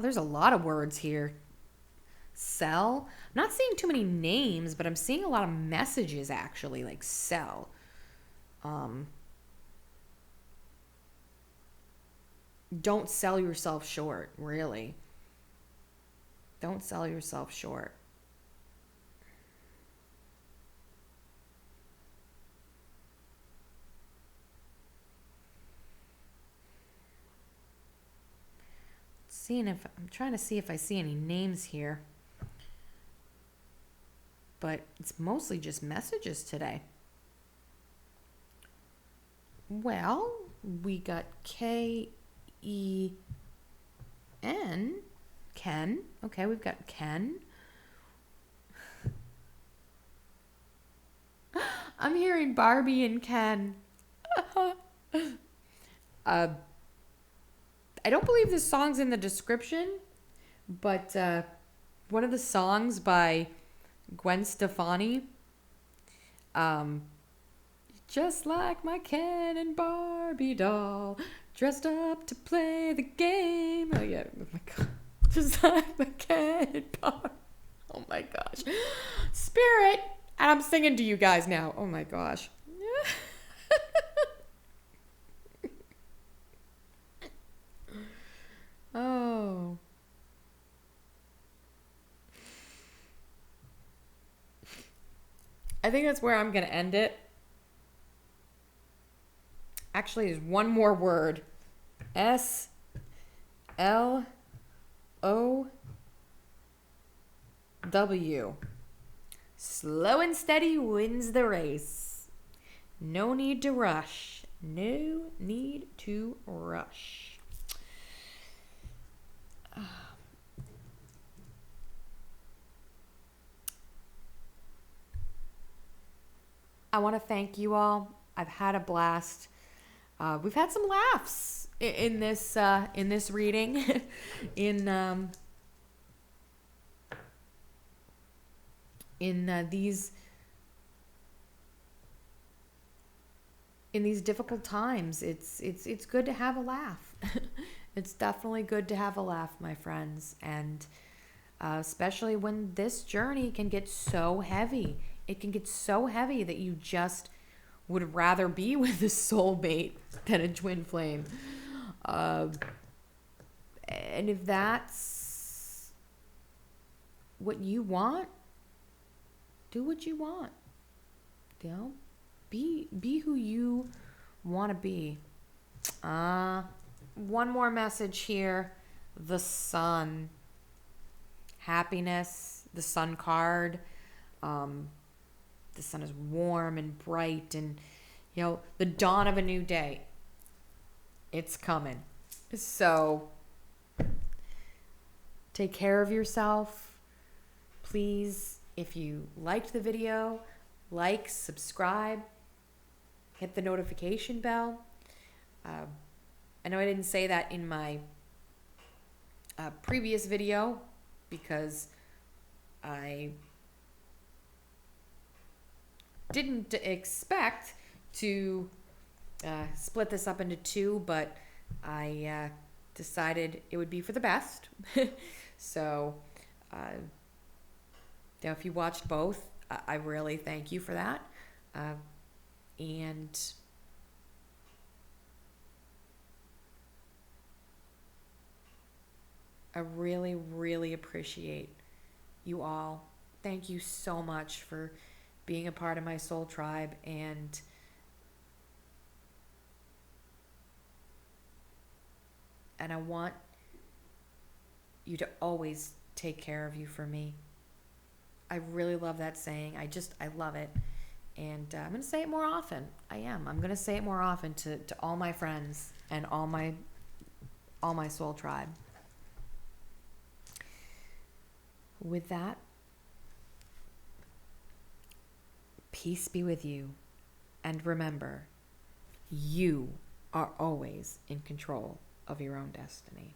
Speaker 1: There's a lot of words here. Sell. I'm not seeing too many names, but I'm seeing a lot of messages actually, like sell. Don't sell yourself short, really. Don't sell yourself short. I'm trying to see if I see any names here. But it's mostly just messages today. Well, we got K-E-N. Ken. Okay, we've got Ken. I'm hearing Barbie and Ken. I don't believe this song's in the description, but one of the songs by Gwen Stefani, Just like my Ken and Barbie doll, dressed up to play the game. Oh yeah, oh my God. Just like my Ken and Barbie. Oh my gosh. Spirit. And I'm singing to you guys now. Oh my gosh. Oh. I think that's where I'm going to end it. Actually, there's one more word. SLOW. Slow and steady wins the race. No need to rush. No need to rush. I want to thank you all. I've had a blast. We've had some laughs in this reading, in these difficult times. It's good to have a laugh. It's definitely good to have a laugh, my friends, and especially when this journey can get so heavy. It can get so heavy that you just would rather be with a soulmate than a twin flame. And if that's what you want, do what you want. You know, be who you want to be. One more message here. The sun. Happiness. The sun card. The sun is warm and bright, and the dawn of a new day. It's coming. So take care of yourself. Please, if you liked the video, like, subscribe, hit the notification bell. I know I didn't say that in my previous video because I didn't expect to split this up into two, but I decided it would be for the best. So, if you watched both, I really thank you for that. And I really, really appreciate you all. Thank you so much for being a part of my soul tribe, and I want you to always take care of you for me. I really love that saying. I love it. And I'm going to say it more often. I'm going to say it more often to all my friends and all my soul tribe. With that, peace be with you. And remember, you are always in control of your own destiny.